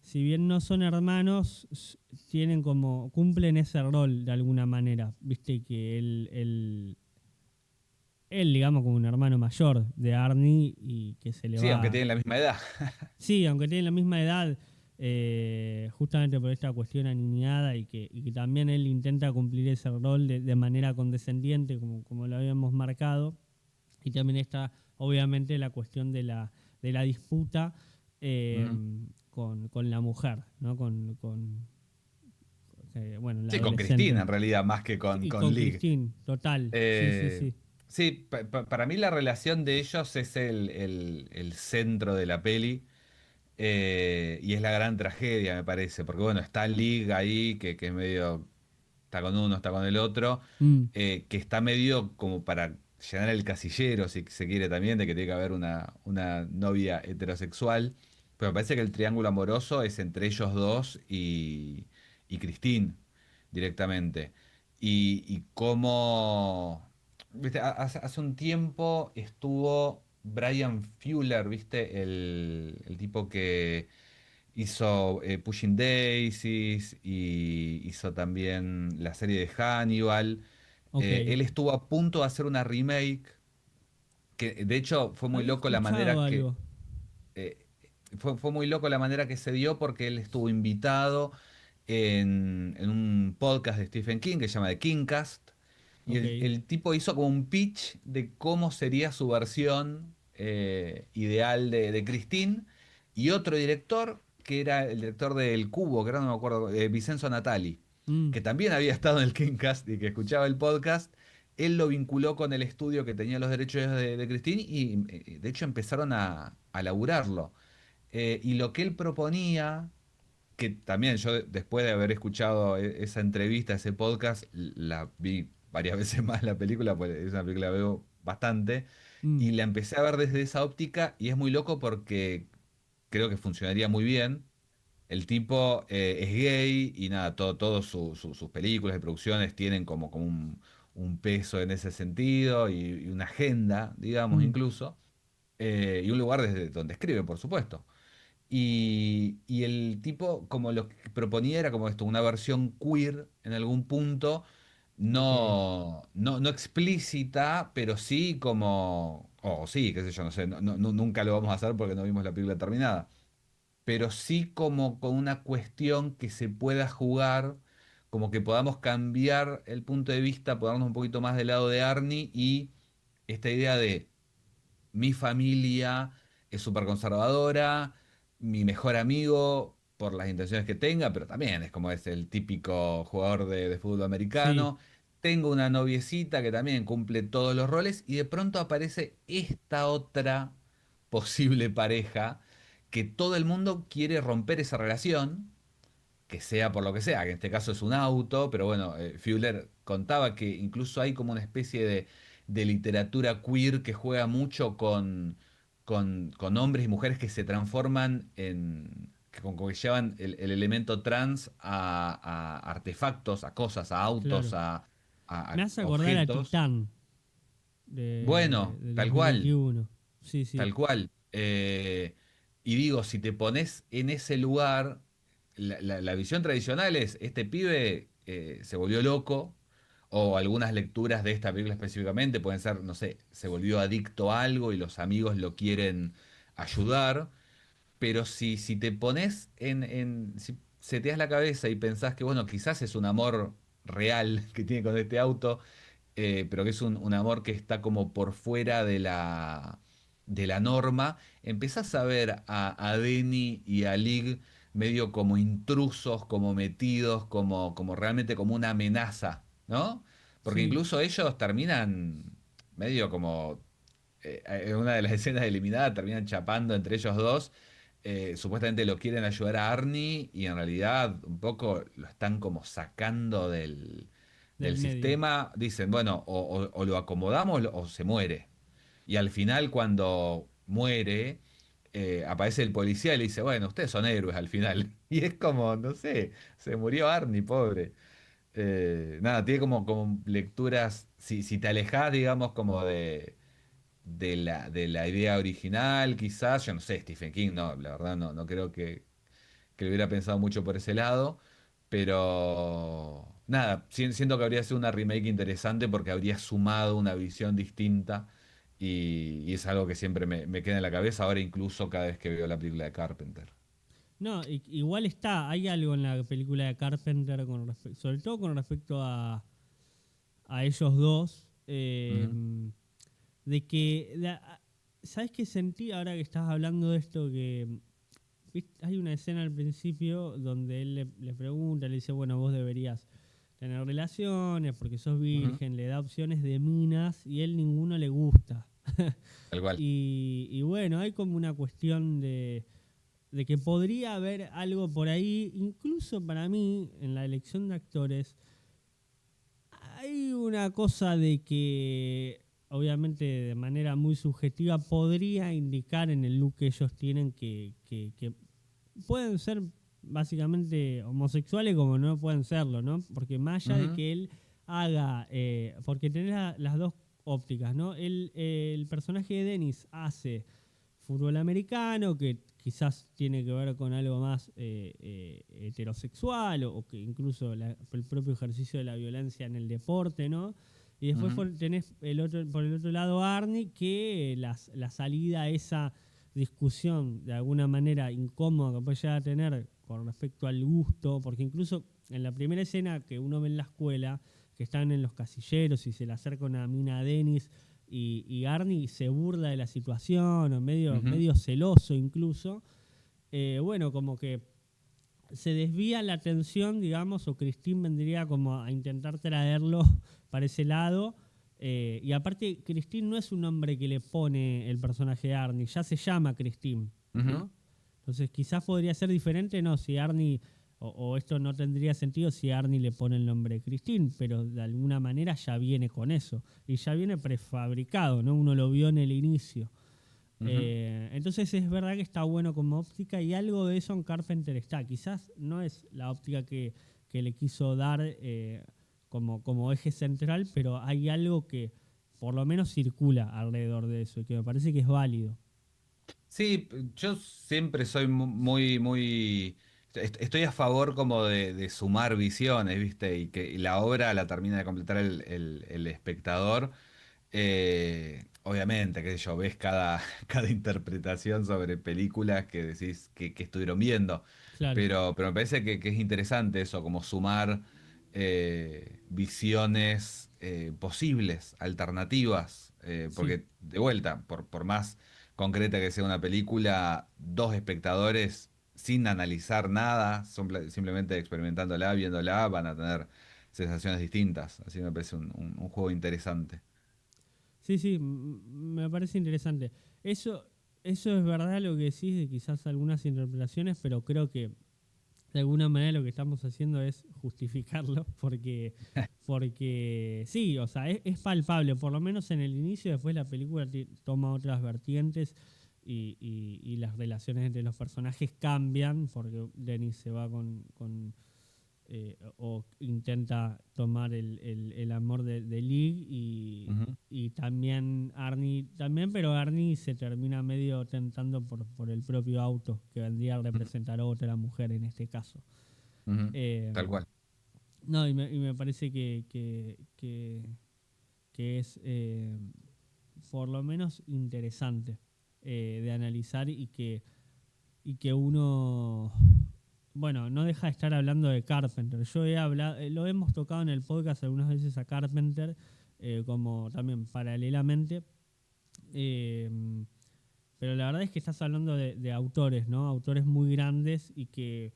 si bien no son hermanos, tienen como, cumplen ese rol de alguna manera. Viste que él, digamos, como un hermano mayor de Arnie y que se le Sí, aunque va. tienen la misma edad. Sí, aunque tienen la misma edad, justamente por esta cuestión aniñada y que también él intenta cumplir ese rol de manera condescendiente, como lo habíamos marcado. Y también está, obviamente, la cuestión de la disputa eh, Ujú. con la mujer, ¿no? Bueno, la Sí, con Cristina adolescente. en realidad, más que Y con con League. Christine, total. Sí, sí, Eh, sí. sí, para mí la relación de ellos es el centro de la peli. Y es la gran tragedia, me parece, porque bueno, está League ahí, que es medio, está con uno, está con el otro, Mm, que está medio como para llenar el casillero, si se quiere también, de que tiene que haber una novia heterosexual, pero me parece que el triángulo amoroso es entre ellos dos y Christine, directamente. Y cómo, viste, hace un tiempo estuvo Brian Fuller, ¿viste? El tipo que hizo Pushing Daisies y hizo también la serie de Hannibal. ok. Él estuvo a punto de hacer una remake, que de hecho fue muy Había loco la escuchado manera que... algo. eh, fue muy loco la manera que se dio porque él estuvo invitado en un podcast de Stephen King que se llama The Kingcast. Y Ok. el tipo hizo como un pitch de cómo sería su versión ideal de Christine. Y otro director, que era el director del Cubo, que ahora no me acuerdo, Vincenzo Natali, Mm, que también había estado en el Kingcast y que escuchaba el podcast. Él lo vinculó con el estudio que tenía los derechos de Christine y de hecho empezaron a laburarlo. Y lo que él proponía, que también yo después de haber escuchado esa entrevista, ese podcast, la vi varias veces más la película, pues es una película que veo bastante, mm, y la empecé a ver desde esa óptica y es muy loco porque creo que funcionaría muy bien. El tipo es gay y nada, sus películas y producciones tienen como un peso en ese sentido y una agenda, digamos, mm. incluso, y un lugar desde donde escribe, por supuesto. Y el tipo, como lo que proponía era como esto, una versión queer en algún punto, Ok. no explícita, pero sí como, o sí, qué sé yo, no sé, nunca lo vamos a hacer porque no vimos la película terminada, pero sí como con una cuestión que se pueda jugar, como que podamos cambiar el punto de vista, ponernos un poquito más del lado de Arnie y esta idea de mi familia es súper conservadora, mi mejor amigo por las intenciones que tenga, pero también es como es el típico jugador de fútbol Sí, americano. Tengo una noviecita que también cumple todos los roles y de pronto aparece esta otra posible pareja que todo el mundo quiere romper esa relación, que sea por lo que sea, que en este caso es un auto, pero bueno, Fuller contaba que incluso hay como una especie de literatura queer que juega mucho con hombres y mujeres que se transforman como que llevan el elemento trans a artefactos, a cosas, a autos, claro. Me a hace acordar a objetos. Titán Bueno, del tal cual. 2021. Sí, sí. Tal cual. Y digo, si te pones en ese lugar, la visión tradicional es, este pibe se volvió loco, o algunas lecturas de esta película específicamente pueden ser, no sé, se volvió adicto a algo y los amigos lo quieren ayudar, pero si te pones si seteas la cabeza y pensás que, bueno, quizás es un amor real que tiene con este auto, pero que es un amor que está como por fuera de la norma, empezás a ver a Denny y a Lig medio como intrusos, como metidos, como realmente como una amenaza, ¿no? Porque Sí, incluso ellos terminan medio como, en una de las escenas eliminadas, terminan chapando entre ellos dos. Supuestamente lo quieren ayudar a Arnie y en realidad un poco lo están como sacando del del medio. sistema, dicen, bueno, o lo acomodamos o se muere. Y al final, cuando muere, aparece el policía y le dice, bueno, ustedes son héroes al final. Y es como, no sé, se murió Arnie, pobre. Nada, tiene como lecturas, si te alejás, digamos, como de la idea original, quizás, yo no sé, Stephen King, no, la verdad no creo que lo hubiera pensado mucho por ese lado, pero nada, siento que habría sido una remake interesante porque habría sumado una visión distinta y es algo que siempre me queda en la cabeza, ahora incluso cada vez que veo la película de Carpenter. No, igual hay algo en la película de Carpenter, sobre todo con respecto a ellos dos, Ujú, de que, ¿sabes qué sentí ahora que estás hablando de esto? Que hay una escena al principio donde él le pregunta, le dice, bueno, vos deberías tener relaciones porque sos ujú, virgen, le da opciones de minas y él ninguno le gusta. tal cual. Y bueno, hay como una cuestión de que podría haber algo por ahí, incluso para mí, en la elección de actores, hay una cosa de que, obviamente de manera muy subjetiva, podría indicar en el look que ellos tienen que pueden ser básicamente homosexuales como no pueden serlo, ¿no? Porque más allá de Ujú, que él haga, porque tenés las dos ópticas, ¿no? El personaje de Dennis hace fútbol americano, que quizás tiene que ver con algo más heterosexual o que incluso el propio ejercicio de la violencia en el deporte, ¿no? Y después ujú, tenés por el otro lado Arnie, que la salida a esa discusión de alguna manera incómoda que puede llegar a tener con respecto al gusto, porque incluso en la primera escena que uno ve en la escuela, que están en los casilleros y se le acerca una mina a Dennis y Arnie se burla de la situación, o ujú. medio celoso incluso, bueno, como que se desvía la atención, digamos, o Christine vendría como a intentar traerlo para ese lado. Y aparte, Christine no es un nombre que le pone el personaje de Arnie, ya se llama Christine, Ujú. ¿no? Entonces quizás podría ser diferente, ¿no? Si Arnie, o esto no tendría sentido si Arnie le pone el nombre de Christine, pero de alguna manera ya viene con eso. Y ya viene prefabricado, ¿no? Uno lo vio en el inicio. Ujú. Entonces es verdad que está bueno como óptica y algo de eso en Carpenter está. Quizás no es la óptica que le quiso dar como eje central, pero hay algo que por lo menos circula alrededor de eso y que me parece que es válido. Sí, yo siempre soy muy. Estoy a favor como de sumar visiones, ¿viste? Y que la obra la termina de completar el espectador. Obviamente, qué sé yo, ves cada interpretación sobre películas que decís que estuvieron viendo. Claro, Pero me parece que es interesante eso, como sumar visiones posibles, alternativas. sí. Porque, de vuelta, por más concreta que sea una película, dos espectadores sin analizar nada, simplemente experimentándola, viéndola, van a tener sensaciones distintas. Así me parece un juego interesante. Sí, sí, me parece interesante. Eso, eso es verdad lo que decís de quizás algunas interpretaciones, pero creo que de alguna manera lo que estamos haciendo es justificarlo, porque sí, o sea, es palpable, por lo menos en el inicio, después la película toma otras vertientes y las relaciones entre los personajes cambian, porque Dennis se va o intenta tomar el amor de Lig Ujú, y también Arnie, también, pero Arnie se termina medio tentando por el propio auto, que vendría a ujú, representar a otra mujer en este caso. ujú. Eh, Tal cual. no, y me parece que es por lo menos interesante de analizar y que uno, bueno, no deja de estar hablando de Carpenter. Yo he hablado, lo hemos tocado en el podcast algunas veces a Carpenter, como también paralelamente. eh, pero la verdad es que estás hablando de autores, ¿no? Autores muy grandes y que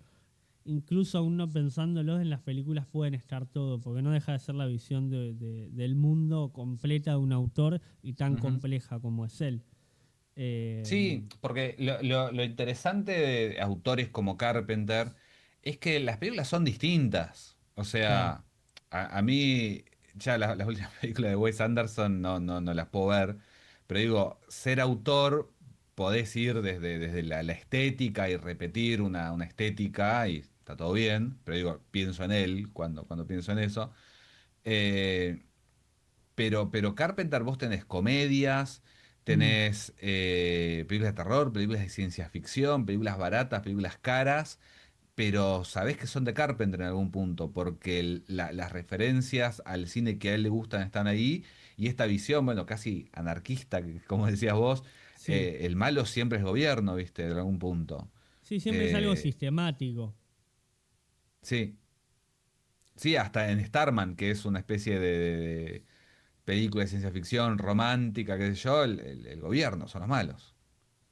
incluso aún no pensándolos en las películas pueden estar todo, porque no deja de ser la visión del mundo completa de un autor y tan Ujú. compleja como es él. Eh, Sí, porque lo interesante de autores como Carpenter es que las películas son distintas. O claro, sea, a mí ya las últimas películas de Wes Anderson no las puedo ver, pero digo, ser autor podés ir desde la estética y repetir una estética y está todo bien, pero digo, pienso en él cuando pienso en eso. Eh, pero Carpenter, vos tenés comedias, Mm, tenés películas de terror, películas de ciencia ficción, películas baratas, películas caras, pero sabés que son de Carpenter en algún punto, porque las referencias al cine que a él le gustan están ahí, y esta visión, bueno, casi anarquista, que, como decías vos, sí, el malo siempre es gobierno, ¿viste? En algún punto. sí, siempre es algo Eh, sistemático. sí, sí, hasta en Starman, que es una especie de película de ciencia ficción romántica, qué sé yo, el gobierno son los malos.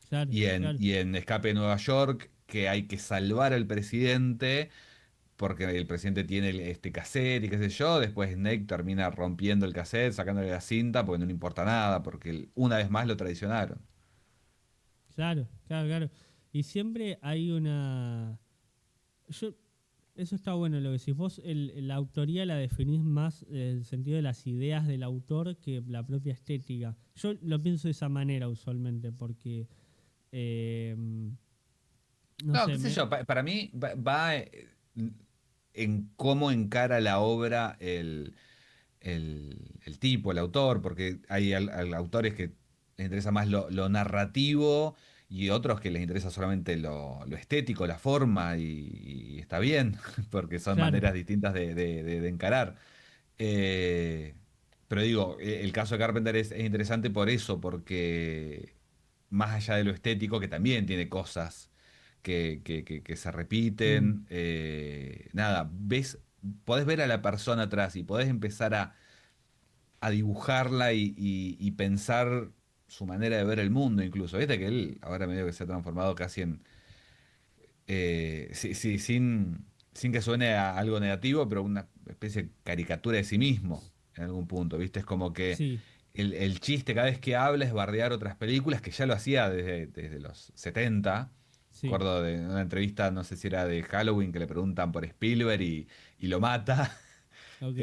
Claro, claro. Y en Escape de Nueva York, que hay que salvar al presidente porque el presidente tiene este cassette y qué sé yo, después Snake termina rompiendo el cassette, sacándole la cinta porque no le importa nada, porque una vez más lo traicionaron. Claro, claro, claro. Y siempre hay una... Yo, eso está bueno lo que decís. Vos la autoría la definís más en el sentido de las ideas del autor que la propia estética. Yo lo pienso de esa manera usualmente porque, eh, no No, sé, qué sé yo, para mí va en cómo encara la obra el tipo, el autor, porque hay autores que les interesa más lo narrativo y otros que les interesa solamente lo estético, la forma, y está bien, porque son claro. maneras distintas de encarar. Eh, pero digo, el caso de Carpenter es interesante por eso, porque más allá de lo estético, que también tiene cosas que se Mm, repiten, nada, podés ver a la persona atrás y podés empezar a dibujarla y pensar su manera de ver el mundo incluso. Viste que él ahora medio que se ha transformado casi en, sin que suene a algo negativo, pero una especie de caricatura de sí mismo en algún punto, ¿viste? Es como que sí, el chiste cada vez que habla es bardear otras películas, que ya lo hacía desde los 70. sí. Recuerdo de una entrevista, no sé si era de Halloween, que le preguntan por Spielberg y lo mata. Ok.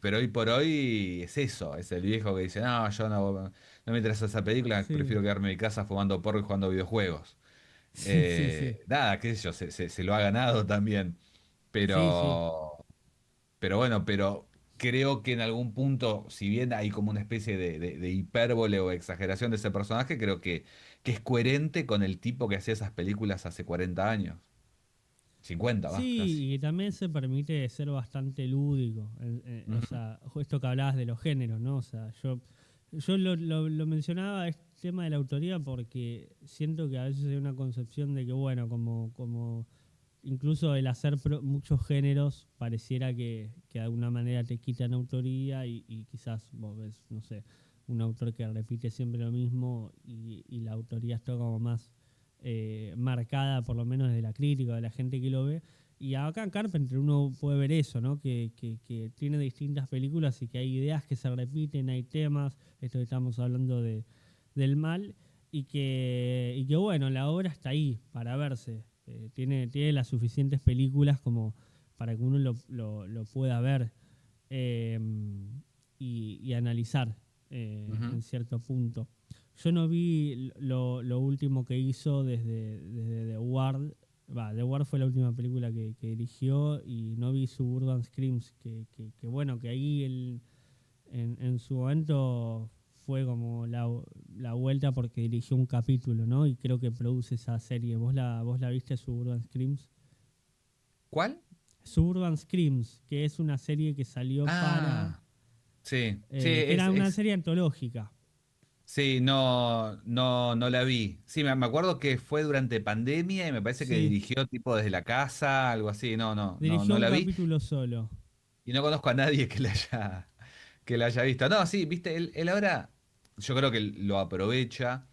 Pero hoy por hoy es eso, es el viejo que dice, no, yo no me interesa esa película, Sí, prefiero quedarme en mi casa fumando porro y jugando videojuegos. sí, sí, sí. Nada, qué sé yo, se lo ha ganado también. Sí, sí. Pero, pero bueno, pero creo que en algún punto, si bien hay como una especie de hipérbole o exageración de ese personaje, creo que es coherente con el tipo que hacía esas películas hace 40 años. 50 va, casi. Sí, y también se permite ser bastante lúdico. O Ujú. sea, esto que hablabas de los géneros, ¿no? O sea, yo lo mencionaba este tema de la autoría porque siento que a veces hay una concepción de que, bueno, como incluso el hacer muchos géneros pareciera que de alguna manera te quitan autoría y quizás vos ves, no sé, un autor que repite siempre lo mismo y la autoría está como más marcada, por lo menos de la crítica, de la gente que lo ve. Y acá en Carpenter uno puede ver eso, ¿no? Que tiene distintas películas y que hay ideas que se repiten, hay temas, esto que estamos hablando del mal, y que bueno, la obra está ahí para verse. Tiene las suficientes películas como para que uno lo pueda ver eh, y analizar Ujú. en cierto punto. Yo no vi lo último que hizo desde The Ward. The Ward fue la última película que dirigió y no vi Suburban Screams, que bueno, que ahí en su momento fue como la vuelta porque dirigió un capítulo, ¿no? Y creo que produce esa serie. ¿Vos la viste, Suburban Screams? ¿Cuál? Suburban Screams, que es una serie que salió para... Ah, sí, sí, que era una serie antológica. sí, no la vi. Sí, me acuerdo que fue durante pandemia y me parece que Sí, dirigió tipo desde la casa, algo así. dirigió No un la vi capítulo solo. y no conozco a nadie que la haya visto. No, sí, viste, él ahora yo creo que lo aprovecha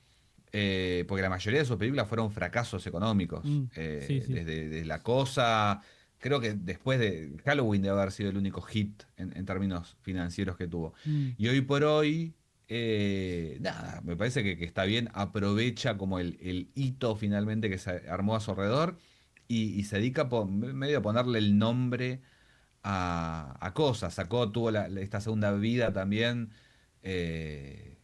porque la mayoría de sus películas fueron fracasos económicos. Mm, sí, sí. Desde La Cosa, creo que después de Halloween debe haber sido el único hit en términos financieros que tuvo. Mm, Y hoy por hoy, nada, me parece que está bien, aprovecha como el hito finalmente que se armó a su alrededor y se dedica medio a ponerle el nombre a cosas. Tuvo esta segunda vida también. eh,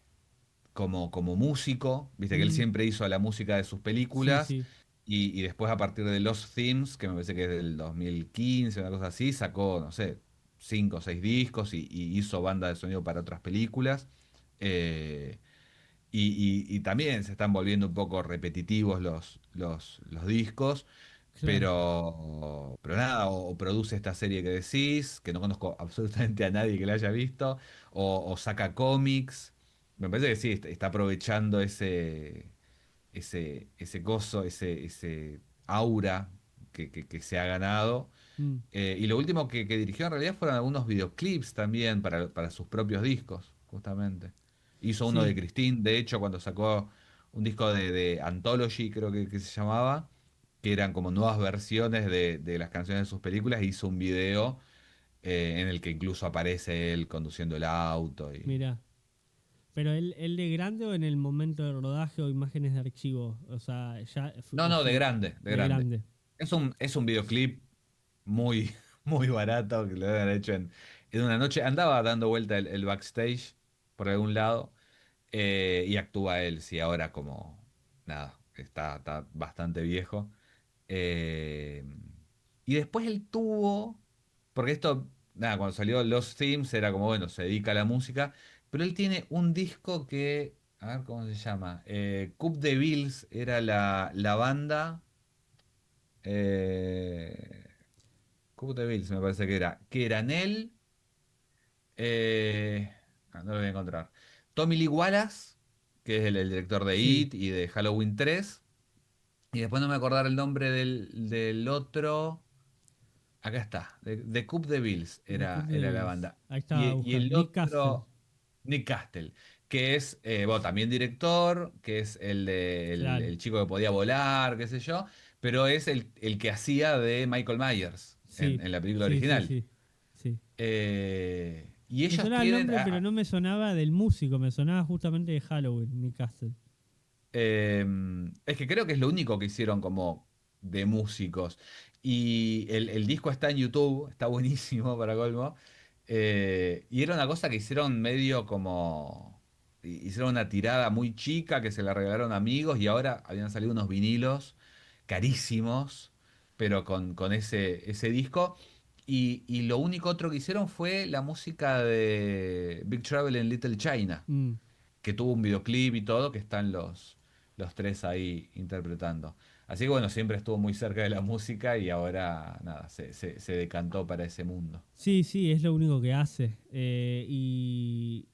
como músico, viste que él Mm, siempre hizo la música de sus sí, películas, sí, y después a partir de Los Themes, que me parece que es del 2015, una cosa así, sacó, no sé, 5 o 6 discos y hizo banda de sonido para otras películas. Eh, y también se están volviendo un poco repetitivos los discos, claro. pero nada, o produce esta serie que decís, que no conozco absolutamente a nadie que la haya visto, o saca cómics. Me parece que sí, está aprovechando ese coso, ese aura que se ha ganado. Mm, Y lo último que dirigió en realidad fueron algunos videoclips también para sus propios discos, justamente. Hizo uno de sí. Christine, de hecho, cuando sacó un disco de Anthology, creo que se llamaba, que eran como nuevas versiones de las canciones de sus películas, hizo un video en el que incluso aparece él conduciendo el auto. Mira. Pero él de grande o en el momento del rodaje o imágenes de archivo. O sea, ya No, no, de grande, de de grande. grande. Es un videoclip muy, muy barato que lo deben haber hecho en una noche. Andaba dando vuelta el backstage por algún lado y actúa él, sí, ahora como, nada, está bastante viejo. Eh, y después él tuvo, porque esto, nada, cuando salió Los Themes era como, bueno, se dedica a la música, pero él tiene un disco que, a ver cómo se llama, Coupe de Bills era la banda. Eh, Coupe de Bills me parece que eran él, eh, no lo voy a encontrar, Tommy Lee Wallace, que es el director de Sí, It y de Halloween 3, y después no me acordar el nombre del otro. Acá está, de Coupe de Bills The era, Cup era la Davis. banda. Ahí Y, estaba y buscando. el Nick Castle. otro, Nick Castle, que es, bueno, también director, que es Claro. el chico que podía volar, qué sé yo, pero es el que hacía de Michael Myers Sí, en la película sí, sí, original. sí. Sí. Y Me ellos sonaba el tienen, nombre, pero no me sonaba del músico. Me sonaba justamente de Halloween, Nick Castle. Eh, es que creo que es lo único que hicieron como de músicos. Y el disco está en YouTube, está buenísimo para colmo. Y era una cosa que hicieron medio como. Hicieron una tirada muy chica que se la regalaron amigos y ahora habían salido unos vinilos carísimos, pero con ese disco. Y lo único otro que hicieron fue la música de Big Trouble in Little China, Mm. que tuvo un videoclip y todo, que están los tres ahí interpretando. Así que bueno, siempre estuvo muy cerca de la música y ahora nada, se decantó para ese mundo. Sí, sí, es lo único que hace. Y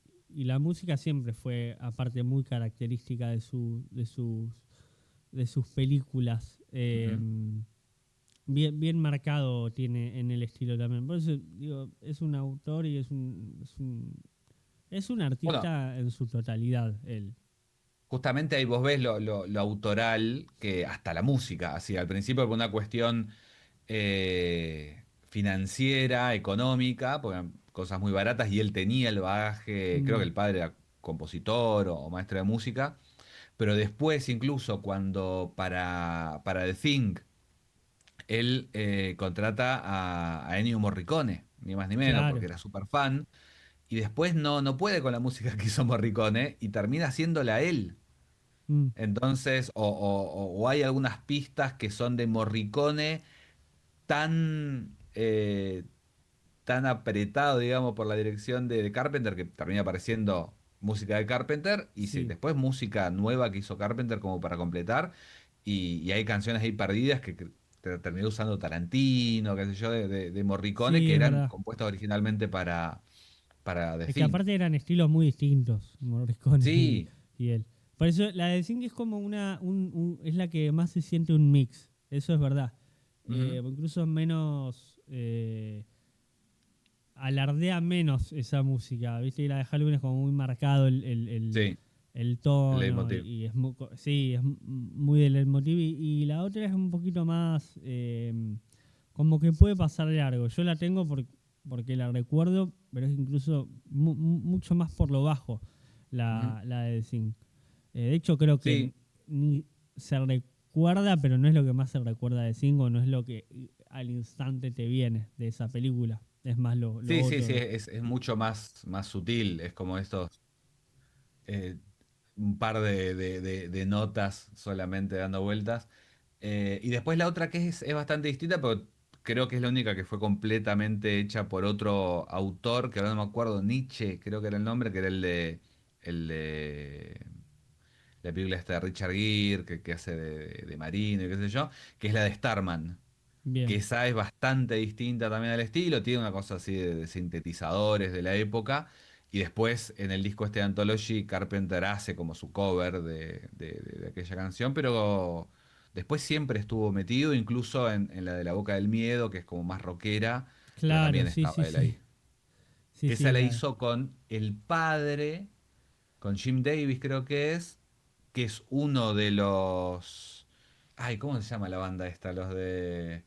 la música siempre fue, aparte, muy característica de sus películas. Ujú. Bien, bien marcado tiene en el estilo también. Por eso digo, es un autor y es un Bueno, artista en su totalidad, él. justamente ahí vos ves lo autoral, que hasta la música, así al principio por una cuestión financiera, económica, porque eran cosas muy baratas y él tenía el bagaje, creo que Mm, el padre era compositor o maestro de música, pero después incluso cuando para The Thing él contrata a Ennio Morricone, ni más ni menos, claro. porque era súper fan, y después no puede con la música que hizo Morricone y termina haciéndola él. Mm, Entonces, o hay algunas pistas que son de Morricone tan, tan apretado, digamos, por la dirección de Carpenter, que termina apareciendo música de Carpenter, y sí, sí. después música nueva que hizo Carpenter como para completar, y hay canciones ahí perdidas que terminó usando Tarantino, qué sé yo, de Morricone, Sí, que es eran verdad. compuestas originalmente para The Es que Thing. aparte eran estilos muy distintos, Morricone Sí. y él. Por eso la de Zinc es como es la que más se siente un mix. Eso es verdad. Ujú. Incluso menos, alardea menos esa música, ¿viste? Y la de Halloween es como muy marcado Sí, el el tono leitmotiv. y es muy, sí, es muy del leitmotiv y la otra es un poquito más, como que puede pasar largo. Yo la tengo porque la recuerdo, pero es incluso mucho más por lo bajo Ujú. la de Zinc. De hecho, creo que Sí, ni se recuerda, pero no es lo que más se recuerda de Zinc o no es lo que al instante te viene de esa película. Es más lo sí, sí, sí, otro. es mucho más sutil, es como estos. un par de notas solamente dando vueltas. Y después la otra que es bastante distinta, pero creo que es la única que fue completamente hecha por otro autor, que ahora no me acuerdo, Nietzsche, creo que era el nombre, que era el de la película esta de Richard Gere, que hace de marino y qué sé yo, que es la de Starman, que Bien. esa es bastante distinta también al estilo, tiene una cosa así de sintetizadores de la época, y después en el disco este de Anthology, Carpenter hace como su cover de aquella canción, pero después siempre estuvo metido, incluso en la de La Boca del Miedo, que es como más rockera, pero Claro, también sí, sí, estaba él sí. ahí. Sí, Que sí, esa la hizo con el padre, con Jim Davis creo que es uno de los... Ay, ¿cómo se llama la banda esta? Los de...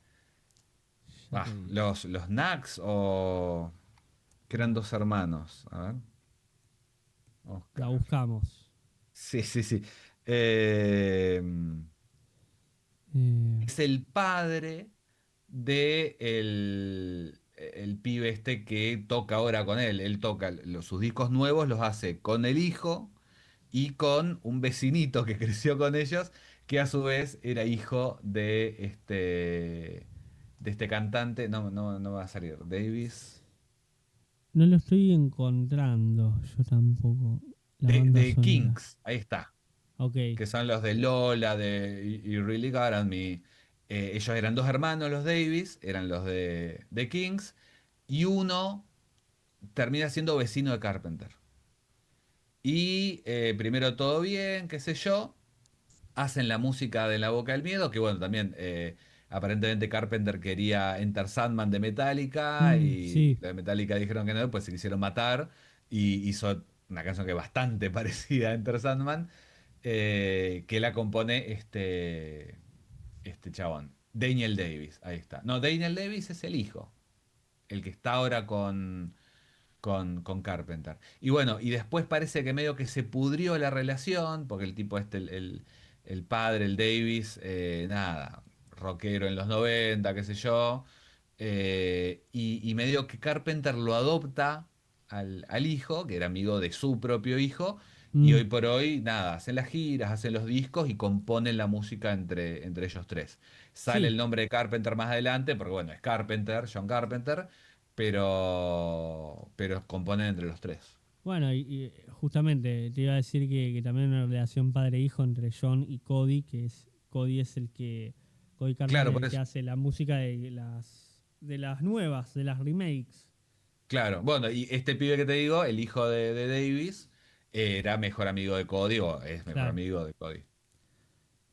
ya te Ah, digo. los Knacks o... que eran dos hermanos. A ver. La Oscar. buscamos. Sí, sí, sí. Eh, Eh, es el padre de el pibe este que toca ahora con él. Él toca sus discos nuevos, los hace con el hijo y con un vecinito que creció con ellos, que a su vez era hijo de este cantante. No, no, no va a salir. Davis. no lo estoy encontrando, yo tampoco. La banda De sonora. Kings, ahí está. Ok. Que son los de Lola, y Really Got At Me. Ellos eran dos hermanos, los Davis, eran los de Kings, y uno termina siendo vecino de Carpenter. Y primero todo bien, qué sé yo, hacen la música de La Boca del Miedo, que bueno, también aparentemente Carpenter quería Enter Sandman de Metallica, y Sí. los de Metallica dijeron que no, pues se quisieron matar, y hizo una canción que es bastante parecida a Enter Sandman, que la compone este chabón, Daniel Davis, ahí está. No, Daniel Davis es el hijo, el que está ahora con Carpenter. Y bueno, y después parece que medio que se pudrió la relación, porque el tipo el padre, el Davis, nada, rockero en los 90 qué sé yo, y medio que Carpenter lo adopta al hijo, que era amigo de su propio hijo, y Mm, hoy por hoy, nada, hacen las giras, hacen los discos y componen la música entre ellos tres. Sale sí. el nombre de Carpenter más adelante, porque bueno, es Carpenter, John Carpenter, pero componen entre los tres. Bueno, y justamente te iba a decir que también hay una relación padre-hijo entre John y Cody, Cody es el que, Cody Carpenter Claro, es por el que eso. hace la música de las nuevas, de las remakes. Claro, bueno, y este pibe que te digo, el hijo de Davis, era mejor amigo de Cody, o es mejor Claro. amigo de Cody.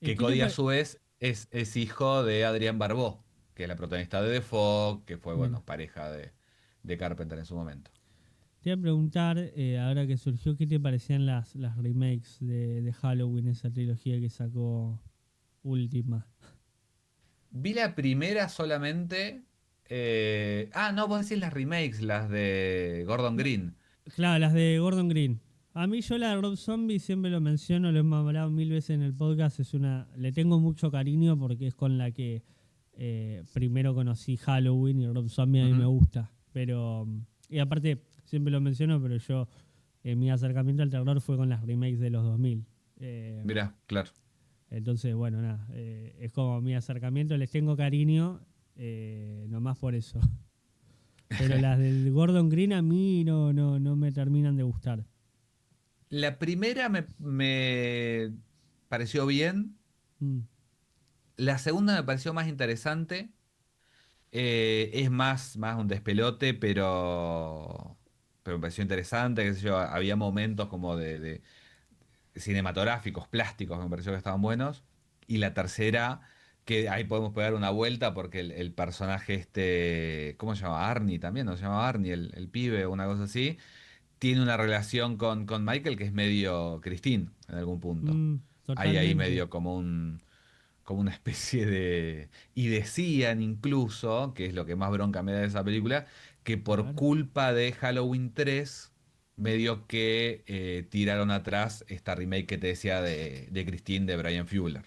Que ¿Qué te Cody a parece? su vez es hijo de Adrián Barbeau, que es la protagonista de The Fog, que fue, Mira, bueno, pareja de Carpenter en su momento. te iba a preguntar, ahora que surgió, ¿qué te parecían las remakes de Halloween, esa trilogía que sacó última? Vi la primera solamente. No, vos decís las remakes, las de Gordon No, Green. claro, las de Gordon Green. A mí yo la de Rob Zombie siempre lo menciono, lo hemos hablado mil veces en el podcast, le tengo mucho cariño porque es con la que primero conocí Halloween y Rob Zombie a mí me Ujú. gusta. Y aparte, siempre lo menciono, pero mi acercamiento al terror fue con las remakes de los 2000. Eh, Mirá, claro. entonces, bueno, nada, es como mi acercamiento, les tengo cariño, nomás por eso. Pero las del Gordon Green a mí no me terminan de gustar. La primera me pareció bien. Mm, La segunda me pareció más interesante. Es más un despelote, pero me pareció interesante. Qué sé yo, había momentos como de cinematográficos, plásticos, que me pareció que estaban buenos. Y la tercera, que ahí podemos pegar una vuelta porque el personaje ¿cómo se llama? Arnie también, ¿no se llama Arnie, el pibe o una cosa así? Tiene una relación con Michael que es medio Christine en algún punto. Hay ahí totalmente. medio como una especie de... Y decían incluso, que es lo que más bronca me da de esa película, que A por ver. culpa de Halloween 3 medio que tiraron atrás esta remake que te decía de Christine de Brian Fuller.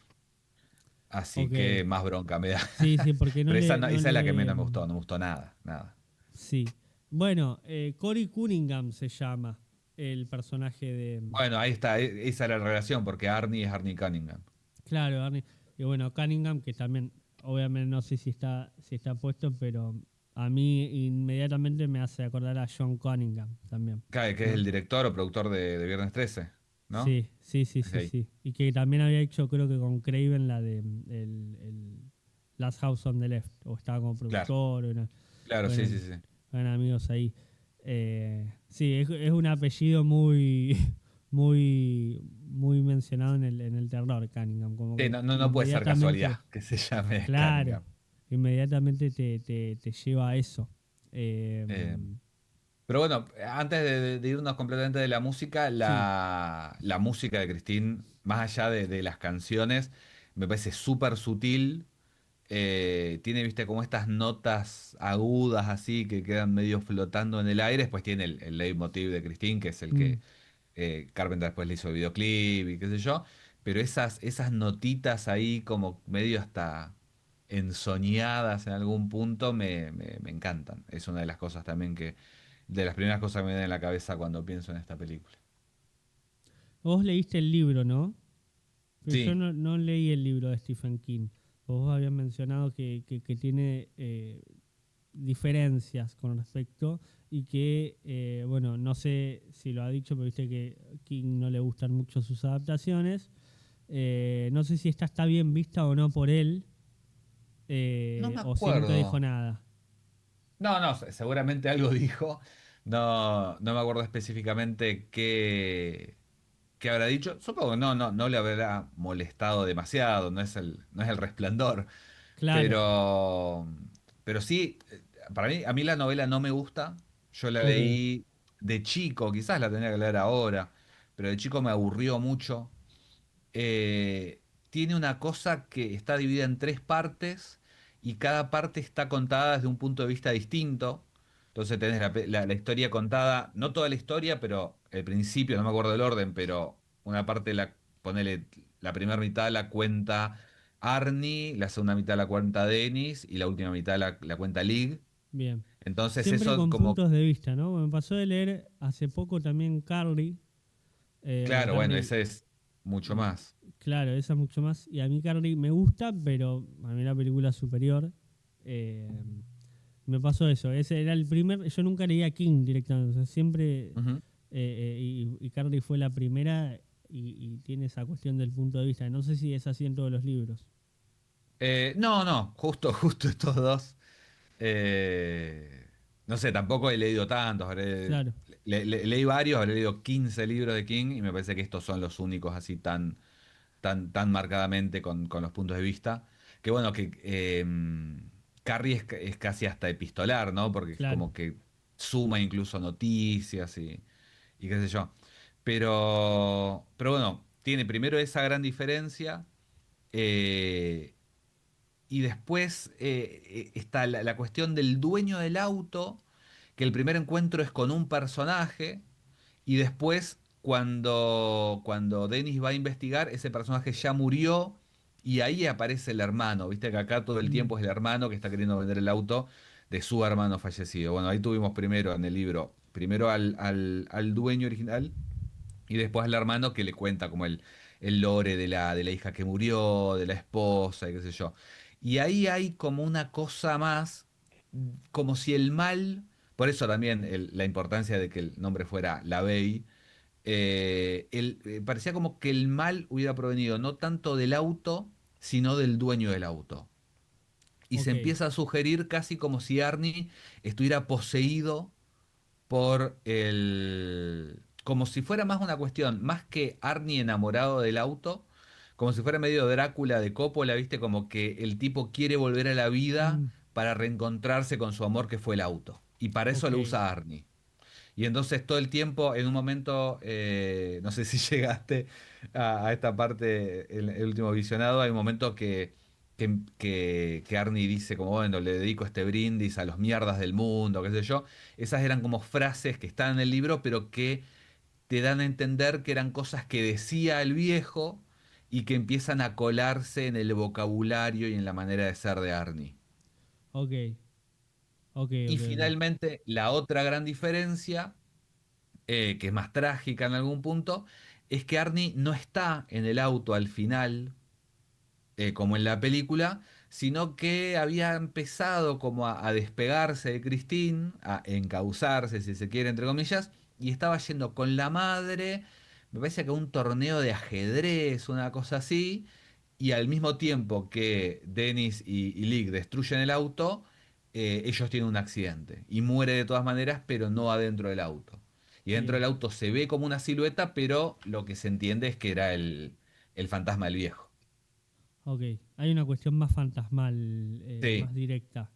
Así Ok. que más bronca me da. Sí, sí, porque Pero esa, no esa es la que le. menos me gustó, no me gustó nada, nada. Sí. Bueno, Cory Cunningham se llama. el personaje de... Bueno, ahí está, esa era la relación, porque Arnie es Arnie Cunningham. Claro, Arnie. Y bueno, Cunningham, que también, obviamente no sé si está puesto, pero a mí inmediatamente me hace acordar a John Cunningham también, Que es ¿no? el director o productor de Viernes 13, ¿no? Sí, sí, sí, Es sí, ahí. sí. Y que también había hecho, creo que con Craven, la de Last House on the Left, o estaba como Claro, productor, claro, sí, sí, eran, sí. eran amigos ahí. Sí, es un apellido muy, muy mencionado en el terror, Cunningham, como Sí, que no puede ser casualidad inmediatamente, que se llame claro, Cunningham. inmediatamente te lleva a eso. Eh, Eh, pero bueno, antes de irnos completamente de la música, sí. la música de Christine, más allá de las canciones, me parece súper sutil. Tiene, viste, como estas notas agudas así que quedan medio flotando en el aire. Después tiene el leitmotiv de Christine, que es el que Mm. Carpenter después le hizo el videoclip y qué sé yo. Pero esas notitas ahí como medio hasta ensoñadas en algún punto me encantan. Es una de las cosas también de las primeras cosas que me vienen en la cabeza cuando pienso en esta película. Vos leíste el libro, ¿no? Pero yo Sí. no leí el libro de Stephen King. Vos habías mencionado que tiene diferencias con respecto y que, bueno, no sé si lo ha dicho, pero viste que King no le gustan mucho sus adaptaciones. No sé si esta está bien vista o no por él, No me o si nunca dijo acuerdo. nada. No, seguramente algo dijo. No me acuerdo específicamente qué habrá dicho. Supongo que no le habrá molestado demasiado, no es el Resplandor. Claro, Pero, pero sí, a mí la novela no me gusta. Yo la ok. leí de chico, quizás la tenía que leer ahora, pero de chico me aburrió mucho. Tiene una cosa que está dividida en tres partes y cada parte está contada desde un punto de vista distinto. Entonces tenés la historia contada, no toda la historia, pero el principio, no me acuerdo del orden, pero una parte ponele, la primera mitad la cuenta Arnie, la segunda mitad la cuenta Dennis y la última mitad la cuenta Lig. Bien. Entonces Siempre eso con como, puntos de vista, ¿no? Me pasó de leer hace poco también Carly. Bueno, claro, bueno, Carly, ese es mucho más. claro, esa mucho más. Y a mí Carly me gusta, pero a mí la película es superior. Eh, Me pasó eso. Ese era el primer. Yo nunca leía King directamente. O sea, siempre. Ujú. Y Carly fue la primera y tiene esa cuestión del punto de vista. No sé si es así en todos los libros. No, justo estos dos. Eh, no sé, tampoco he leído tantos. Claro, Leí varios, habré leído 15 libros de King y me parece que estos son los únicos así tan marcadamente con los puntos de vista. Que bueno, que Carrie es casi hasta epistolar, ¿no? Porque es claro. como que suma incluso noticias y qué sé yo. Pero bueno, tiene primero esa gran diferencia. eh, y después está la cuestión del dueño del auto, que el primer encuentro es con un personaje, y después cuando Dennis va a investigar, ese personaje ya murió, y ahí aparece el hermano, viste que acá todo el Mm, tiempo es el hermano que está queriendo vender el auto de su hermano fallecido. Bueno, ahí tuvimos primero en el libro, primero al dueño original, y después al hermano que le cuenta como el lore de la hija que murió, de la esposa y qué sé yo. Y ahí hay como una cosa más, como si el mal, por eso también la importancia de que el nombre fuera La Bey, parecía como que el mal hubiera provenido no tanto del auto, sino del dueño del auto. Y se ok. empieza a sugerir casi como si Arnie estuviera poseído por como si fuera más una cuestión, más que Arnie enamorado del auto, como si fuera medio Drácula de Coppola, ¿viste? Como que el tipo quiere volver a la vida Mm, para reencontrarse con su amor que fue el auto. Y para eso ok. lo usa Arnie. Y entonces todo el tiempo, en un momento, no sé si llegaste a esta parte, el último visionado, hay un momento que Arnie dice como, bueno, le dedico este brindis a los mierdas del mundo, qué sé yo. Esas eran como frases que están en el libro, pero que te dan a entender que eran cosas que decía el viejo y que empiezan a colarse en el vocabulario y en la manera de ser de Arnie. Ok. Ok, Y ok, ok. finalmente, la otra gran diferencia que es más trágica en algún punto, es que Arnie no está en el auto al final, como en la película, sino que había empezado como a despegarse de Christine, a encauzarse, si se quiere, entre comillas, y estaba yendo con la madre, me parece que a un torneo de ajedrez, una cosa así, y al mismo tiempo que Dennis y Lick destruyen el auto, ellos tienen un accidente y muere de todas maneras, pero no adentro del auto. Y dentro Sí, del auto se ve como una silueta, pero lo que se entiende es que era el fantasma del viejo. ok. Hay una cuestión más fantasmal, Sí, más directa.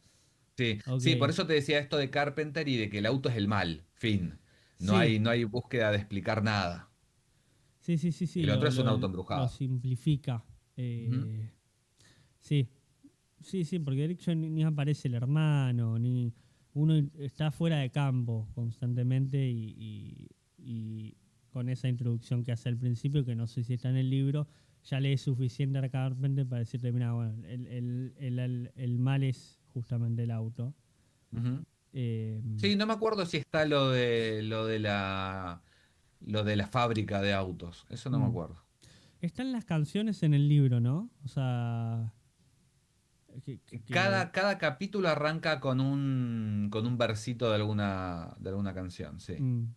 sí, Ok. sí, por eso te decía esto de Carpenter y de que el auto es el mal, fin. No Sí, hay, no hay búsqueda de explicar nada. sí, sí, sí, sí, El otro es un auto lo embrujado. simplifica. Ujú. Sí, sí, sí, porque de hecho ni aparece el hermano, ni uno está fuera de campo constantemente y con esa introducción que hace al principio, que no sé si está en el libro, ya le es suficiente a Carpenter para decirte, mira, bueno, el mal es justamente el auto. Ujú. Eh, Sí, no me acuerdo si está lo de la fábrica de autos. Eso no me mm. acuerdo. Están las canciones en el libro, ¿no? O sea, que Cada capítulo arranca con un versito de alguna canción, sí. mm,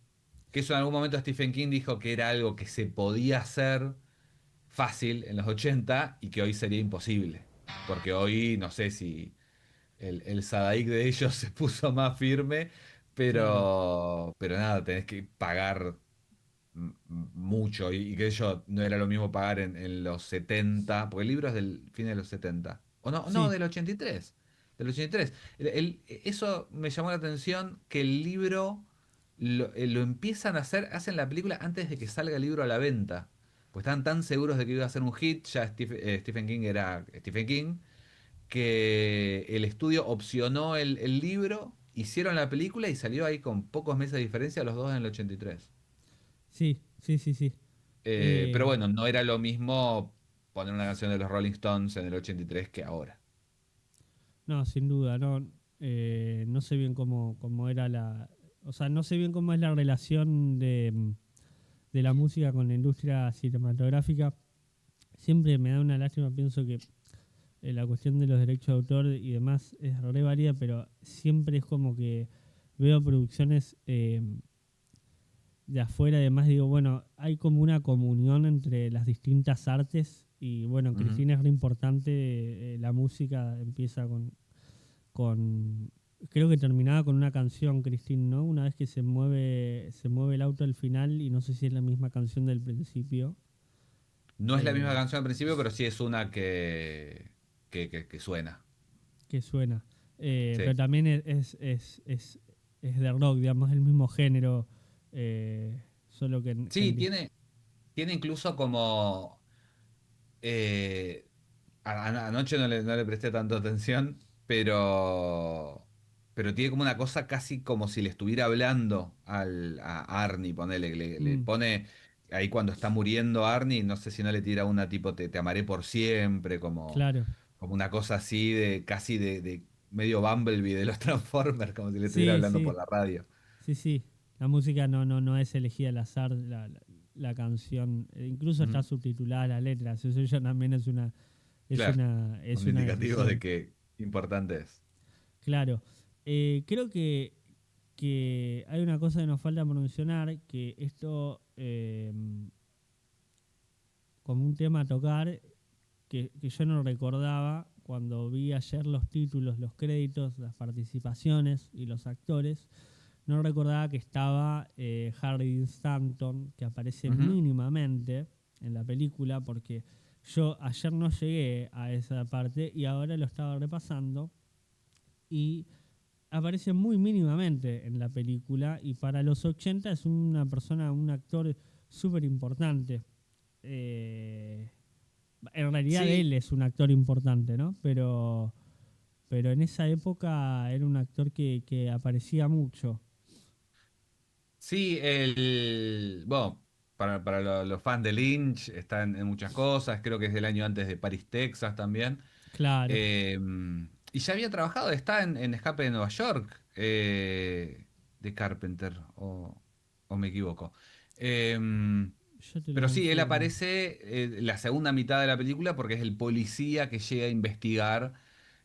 Que eso en algún momento Stephen King dijo que era algo que se podía hacer fácil en los 80 y que hoy sería imposible. Porque hoy no sé si el Sadaik de ellos se puso más firme, claro, pero nada, tenés que pagar mucho y que ello no era lo mismo pagar en los 70 porque el libro es del fin de los 70 o no, no, sí, del 83, del 83. Eso me llamó la atención, que el libro lo empiezan a hacer, hacen la película antes de que salga el libro a la venta, pues estaban tan seguros de que iba a ser un hit, ya Stephen King era Stephen King, que el estudio opcionó el libro, hicieron la película y salió ahí con pocos meses de diferencia los dos en el 83. sí, sí, sí, sí. Pero Eh, bueno, no era lo mismo poner una canción de los Rolling Stones en el 83 que ahora. no, sin duda, no, no sé bien cómo era o sea, no sé bien cómo es la relación de la música con la industria cinematográfica. Siempre me da una lástima, pienso que la cuestión de los derechos de autor y demás es re varía, pero siempre es como que veo producciones de afuera, además digo, bueno, hay como una comunión entre las distintas artes y bueno, en Ujú. Cristina es re importante, la música empieza con, creo que terminaba con una canción, Cristina, ¿no? Una vez que se mueve el auto al final y no sé si es la misma canción del principio, No es la misma eh, canción al principio, pero sí es una que suena. que suena. Pero Sí. también es de rock, digamos, el mismo género, solo que Sí, tiene incluso como. eh, anoche no le presté tanto atención, pero tiene como una cosa casi como si le estuviera hablando a Arnie, ponele, le mm, pone ahí cuando está muriendo Arnie, no sé si no le tira una tipo te amaré por siempre, claro. como una cosa así de casi de medio Bumblebee de los Transformers, como si le estuviera Sí, hablando sí, por la radio. sí, sí. La música no es elegida al azar, la canción, incluso está Ujú. subtitulada la letra, eso ya también Claro, es un una indicativo de decisión. que importante es. Claro. Creo que hay una cosa que nos falta por mencionar, que esto como un tema a tocar, que yo no recordaba cuando vi ayer los títulos, los créditos, las participaciones y los actores. No recordaba que estaba Harry Dean Stanton, que aparece Ujú. mínimamente en la película, porque yo ayer no llegué a esa parte y ahora lo estaba repasando y aparece muy mínimamente en la película y para los 80 es una persona, un actor súper importante. Eh, en realidad Sí, él es un actor importante, ¿no? Pero en esa época era un actor que aparecía mucho. sí, bueno, para los fans de Lynch está en muchas cosas, creo que es del año antes de Paris, Texas también. Claro. Eh, y ya había trabajado, está en Escape de Nueva York, de Carpenter. ¿O me equivoco? Em, Yo te lo pero sí, él confirmo. aparece la segunda mitad de la película porque es el policía que llega a investigar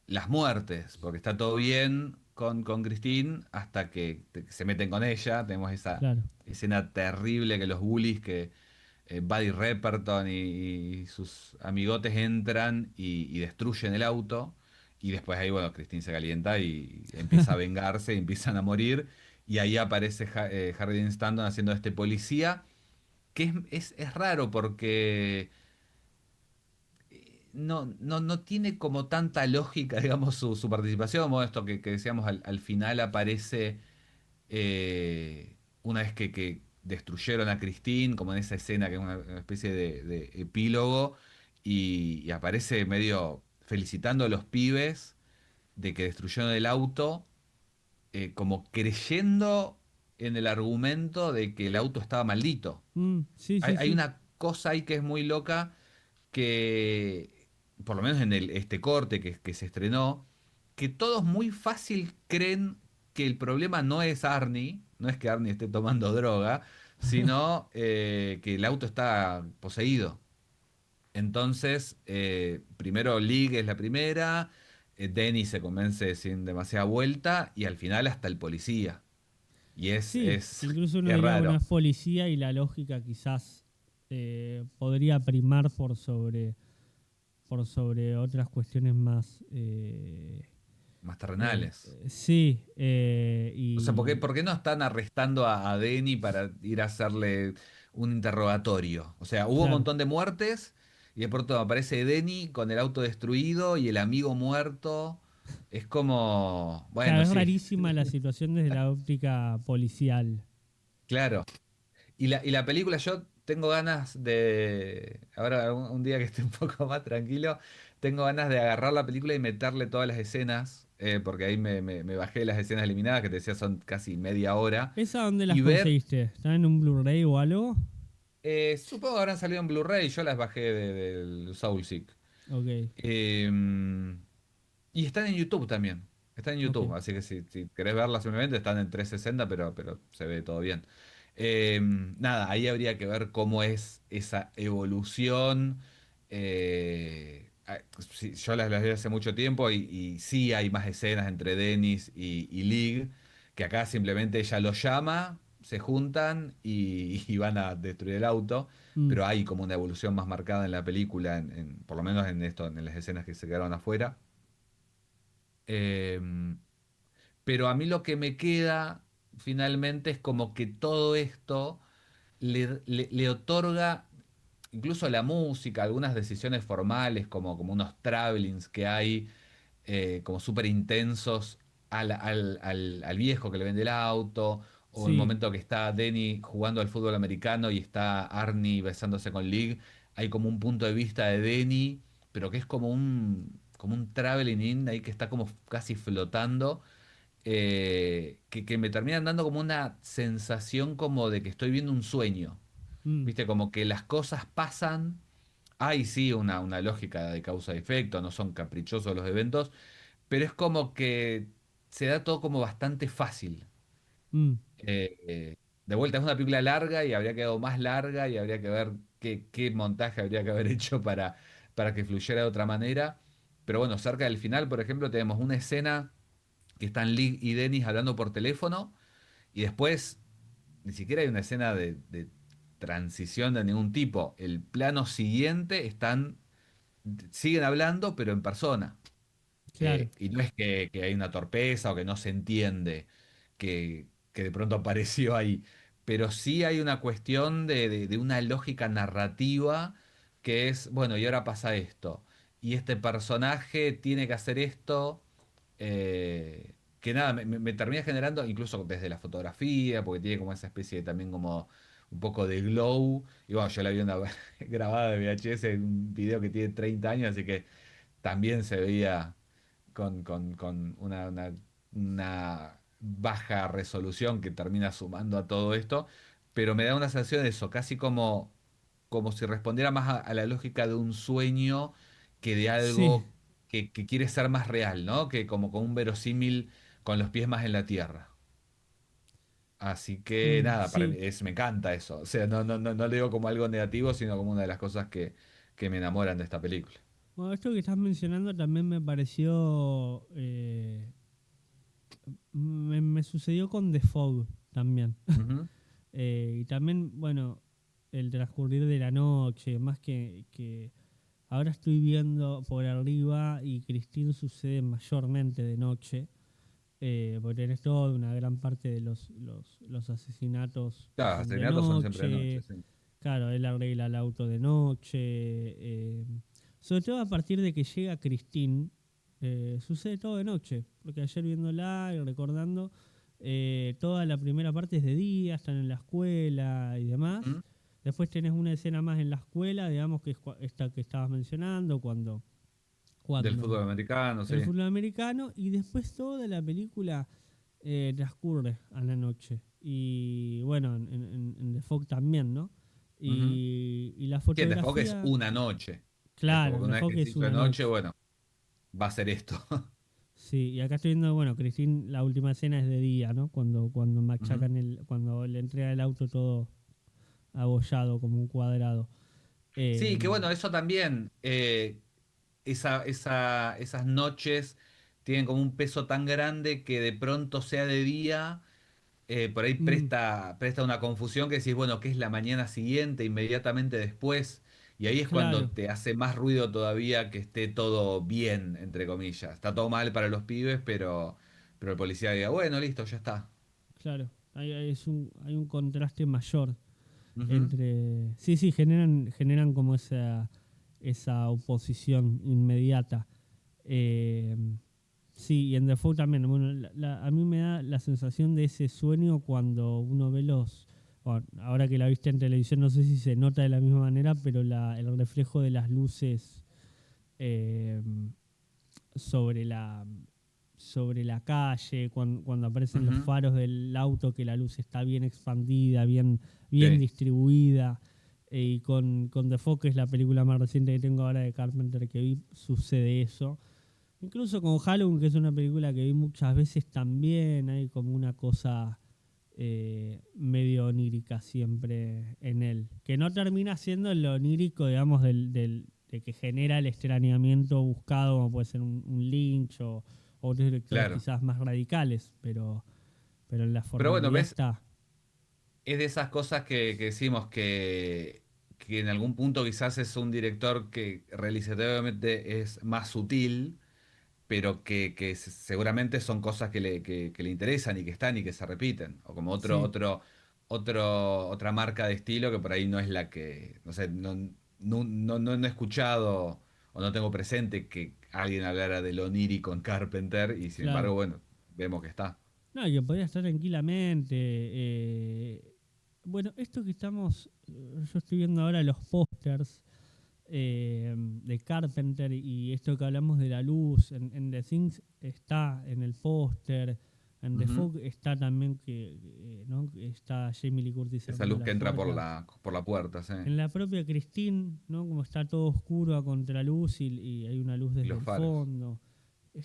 las muertes, porque está todo bien con Christine hasta que se meten con ella. Tenemos esa Claro. escena terrible que los bullies, que Buddy Repperton y sus amigotes entran y destruyen el auto. Y después ahí, bueno, Christine se calienta y empieza a vengarse y empiezan a morir. Y ahí aparece Harry Dean Stanton haciendo este policía, que es raro porque no tiene como tanta lógica, digamos, su participación. Bueno, esto que decíamos al final aparece una vez que destruyeron a Christine, como en esa escena que es una especie de epílogo, y aparece medio felicitando a los pibes de que destruyeron el auto, como creyendo en el argumento de que el auto estaba maldito. Sí, Hay, sí, hay sí. una cosa ahí que es muy loca que, por lo menos en este corte que se estrenó, que todos muy fácil creen que el problema no es Arnie, no es que Arnie esté tomando droga, sino que el auto está poseído. Entonces, primero League es la primera, Denny se convence sin demasiada vuelta y al final hasta el policía. Y es, Sí, es, incluso uno es diría, bueno, raro. es policía y la lógica quizás podría primar por sobre otras cuestiones más. Más terrenales. Sí, O sea, ¿por qué, y por qué no están arrestando a Denny para ir a hacerle un interrogatorio? O sea, hubo un claro, montón de muertes y de pronto aparece Denny con el auto destruido y el amigo muerto. Es como, claro, bueno, es sí, rarísima la situación desde la óptica policial. claro. Y la película, yo tengo ganas de, ahora un día que esté un poco más tranquilo, tengo ganas de agarrar la película y meterle todas las escenas, porque ahí me bajé las escenas eliminadas, que te decía son casi media hora, ¿Esa dónde las y ver. conseguiste? ¿Están en un Blu-ray o algo? Supongo que habrán salido en Blu-ray, yo las bajé del Soulseek. Ok, Eh, y están en YouTube también. Están en ok. YouTube, así que si querés verlas simplemente están en 360, pero se ve todo bien. Nada, ahí habría que ver cómo es esa evolución. Sí, yo las vi hace mucho tiempo y sí hay más escenas entre Dennis y League, que acá simplemente ella lo llama, se juntan y van a destruir el auto, Mm, pero hay como una evolución más marcada en la película, por lo menos en esto, en las escenas que se quedaron afuera. Em, pero a mí lo que me queda finalmente es como que todo esto le otorga, incluso la música, algunas decisiones formales, como unos travelings que hay, como súper intensos al viejo que le vende el auto, o el sí. momento que está Denny jugando al fútbol americano y está Arnie besándose con League, hay como un punto de vista de Denny, pero que es como un traveling in ahí que está como casi flotando, que me terminan dando como una sensación como de que estoy viendo un sueño. Mm, Viste, como que las cosas pasan. Hay sí una lógica de causa y efecto, no son caprichosos los eventos, pero es como que se da todo como bastante fácil. mm, De vuelta, es una película larga y habría quedado más larga y habría que ver qué montaje habría que haber hecho para que fluyera de otra manera. Pero bueno, cerca del final, por ejemplo, tenemos una escena que están Lee y Dennis hablando por teléfono y después ni siquiera hay una escena de transición de ningún tipo. El plano siguiente siguen hablando, pero en persona. claro. Y no es que hay una torpeza o que no se entiende que de pronto apareció ahí, pero sí hay una cuestión de una lógica narrativa que es, bueno, y ahora pasa esto, y este personaje tiene que hacer esto, que nada, me termina generando, incluso desde la fotografía, porque tiene como esa especie de también como un poco de glow, y bueno, yo la vi una grabada de VHS, un video que tiene 30 años, así que también se veía con una baja resolución que termina sumando a todo esto, pero me da una sensación de eso, casi como si respondiera más a la lógica de un sueño que de Sí. algo que quiere ser más real, ¿no? Que como con un verosímil con los pies más en la tierra. Así que nada, para mí Sí. me encanta eso. O sea, no lo digo como algo negativo, sino como una de las cosas que me enamoran de esta película. Bueno, esto que estás mencionando también me pareció. Me sucedió con The Fog también. Ujú. Y también, bueno, el transcurrir de la noche, más que ahora estoy viendo por arriba y Christine sucede mayormente de noche, porque tenés toda una gran parte de los asesinatos Claro, los son de asesinatos son siempre de noche, noche, sí. claro, él arregla el auto de noche, sobre todo a partir de que llega Christine, sucede todo de noche, porque ayer viéndola y recordando, toda la primera parte es de día, están en la escuela y demás. Ujú. Después tenés una escena más en la escuela, digamos que es esta que estabas mencionando, Del fútbol cuando americano, el sí. fútbol americano, y después toda la película transcurre a la noche. Y bueno, en The Fog también, ¿no? Ujú. Y la Sí, en The Fog es fotografía, una noche. Es claro, como que en The una vez Fog que se es hizo de una noche, noche. bueno, va a ser esto. Sí, y acá estoy viendo, bueno, Christine, la última escena es de día, ¿no? Cuando Ujú. machacan cuando le entrega el auto todo abollado como un cuadrado. Sí, que Eh, bueno, eso también, esas noches tienen como un peso tan grande que de pronto sea de día, por ahí mm, presta una confusión que decís, bueno, ¿qué es la mañana siguiente, inmediatamente después? Y ahí es claro, cuando te hace más ruido todavía que esté todo bien, entre comillas. Está todo mal para los pibes, pero el policía diga, bueno, listo, ya está. claro. Hay un contraste mayor Ujú. entre. Sí, sí, generan como esa oposición inmediata. Eh, sí, y en The Fog también. Bueno, a mí me da la sensación de ese sueño cuando uno ve bueno, ahora que la viste en televisión, no sé si se nota de la misma manera, pero el reflejo de las luces eh, sobre la sobre la calle, cuando aparecen los Ujú. faros del auto, que la luz está bien expandida, bien Sí. distribuida. Y con The Fog, que es la película más reciente que tengo ahora de Carpenter que vi, sucede eso. Incluso con Halloween, que es una película que vi muchas veces también, hay como una cosa medio onírica siempre en él. Que no termina siendo lo onírico, digamos, de que genera el extrañamiento buscado, como puede ser un Lynch o otros directores Claro. quizás más radicales, pero en la Pero bueno, formalidad ¿ves? está. Es de esas cosas que decimos que en algún punto quizás es un director que realizativamente es más sutil, pero que seguramente son cosas que le interesan y que están y que se repiten. O como Sí, otra marca de estilo que por ahí no es la que, no sé, no he escuchado o no tengo presente que alguien hablara de lo onírico en Carpenter y sin claro. embargo, bueno, vemos que está. No, y que podría estar tranquilamente. Bueno, esto que estamos. Yo estoy viendo ahora los pósters de Carpenter y esto que hablamos de la luz. En The Things está en el póster. En The Ujú. Fog está también ¿no? Que está Jamie Lee Curtis Esa cerrando luz la que entra por puerta. la puerta, sí. En la propia Christine, ¿no? Como está todo oscuro a contraluz y hay una luz Y desde los el faros. fondo.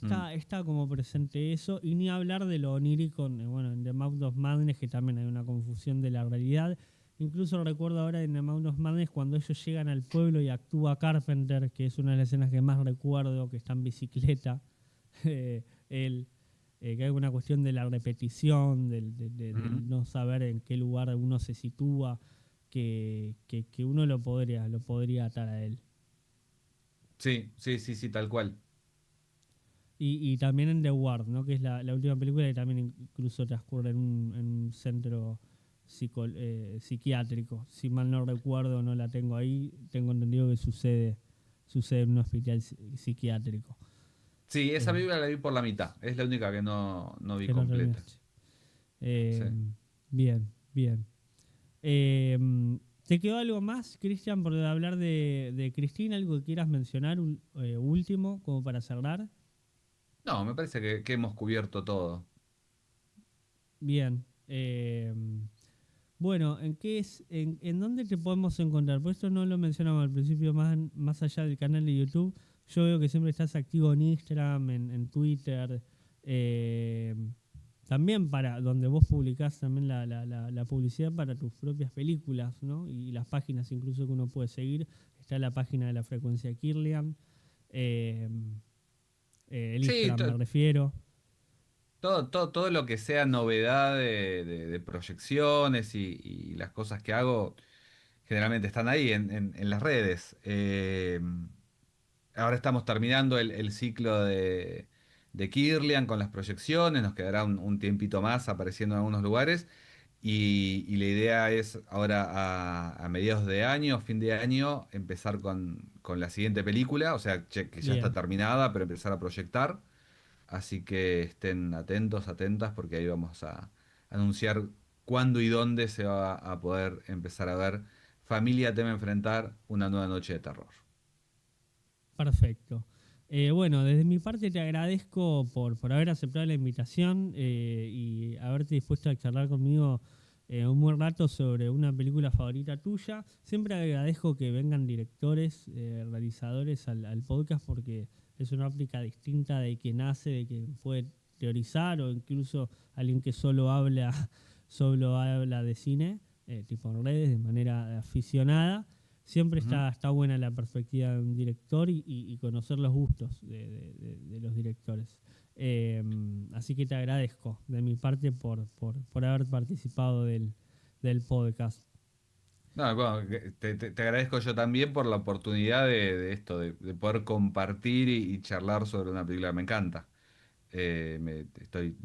Mm. Está como presente eso, y ni hablar de lo onírico, bueno, en The Mouth of Madness, que también hay una confusión de la realidad. Incluso recuerdo ahora en The Mouth of Madness cuando ellos llegan al pueblo y actúa Carpenter, que es una de las escenas que más recuerdo, que está en bicicleta, él, que hay una cuestión de la repetición, Ujú. del no saber en qué lugar uno se sitúa, que uno lo podría atar a él. Sí, sí, sí, sí, tal cual. Y también en The Ward, ¿no? Que es la última película que también incluso transcurre en un centro psiquiátrico. Si mal no recuerdo, no la tengo ahí, tengo entendido que sucede en un hospital psiquiátrico. Sí, esa Eh, película la vi por la mitad. Es la única que no vi que no completa. terminaste. Sí. Eh, bien, bien. Eh, ¿Te quedó algo más, Cristian, por hablar de Cristina? ¿Algo que quieras mencionar último, como para cerrar? No, me parece que hemos cubierto todo. Bien. Bueno, en dónde te podemos encontrar? Por esto no lo mencionamos al principio, más allá del canal de YouTube. Yo veo que siempre estás activo en Instagram, en Twitter. eh, también para donde vos publicás también la publicidad para tus propias películas, ¿no? Y las páginas incluso que uno puede seguir. Está la página de la frecuencia Kirlian, eh, el Sí, Instagram me refiero. todo lo que sea novedad de proyecciones y las cosas que hago generalmente están ahí en las redes. Ahora estamos terminando el ciclo de Kirlian con las proyecciones, nos quedará un tiempito más apareciendo en algunos lugares y la idea es ahora a mediados de año, fin de año, empezar con la siguiente película, o sea, que ya está Bien. terminada, pero empezar a proyectar. Así que estén atentos, atentas, porque ahí vamos a anunciar cuándo y dónde se va a poder empezar a ver Familia teme enfrentar una nueva noche de terror. Perfecto. Bueno, desde mi parte te agradezco por haber aceptado la invitación y haberte dispuesto a charlar conmigo un buen rato sobre una película favorita tuya. Siempre agradezco que vengan directores, realizadores al podcast porque es una óptica distinta de quien hace, de quien puede teorizar o incluso alguien que solo habla de cine, tipo en redes, de manera aficionada. Siempre Ujú. está buena la perspectiva de un director y conocer los gustos de los directores. Así que te agradezco de mi parte por haber participado del podcast. No, bueno, te agradezco yo también por la oportunidad de esto, de poder compartir y charlar sobre una película que me encanta. Estoy,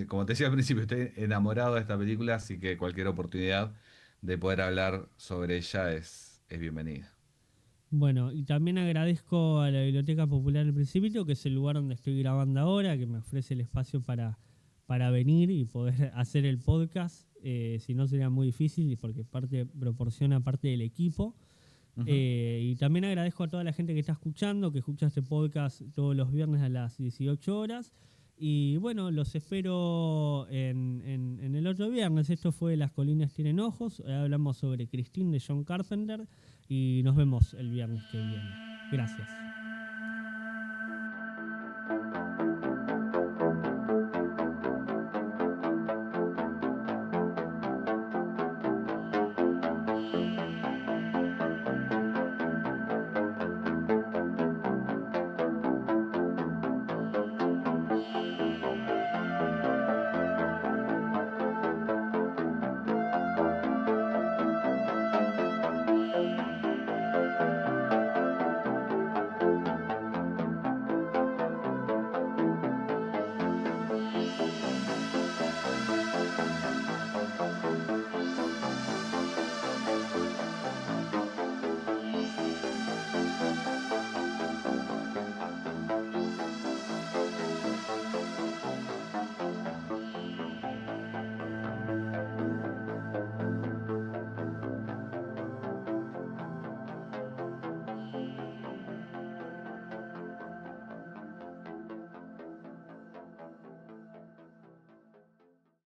como te decía al principio, estoy enamorado de esta película, así que cualquier oportunidad de poder hablar sobre ella es bienvenida. Bueno, y también agradezco a la Biblioteca Popular del Principito, que es el lugar donde estoy grabando ahora, que me ofrece el espacio para venir y poder hacer el podcast. Si no sería muy difícil, porque proporciona parte del equipo. Ujú. Y también agradezco a toda la gente que está escuchando, que escucha este podcast todos los viernes a las 18 horas. Y bueno, los espero en el otro viernes. Esto fue Las colinas tienen ojos. Hablamos sobre Christine de John Carpenter y nos vemos el viernes que viene. Gracias.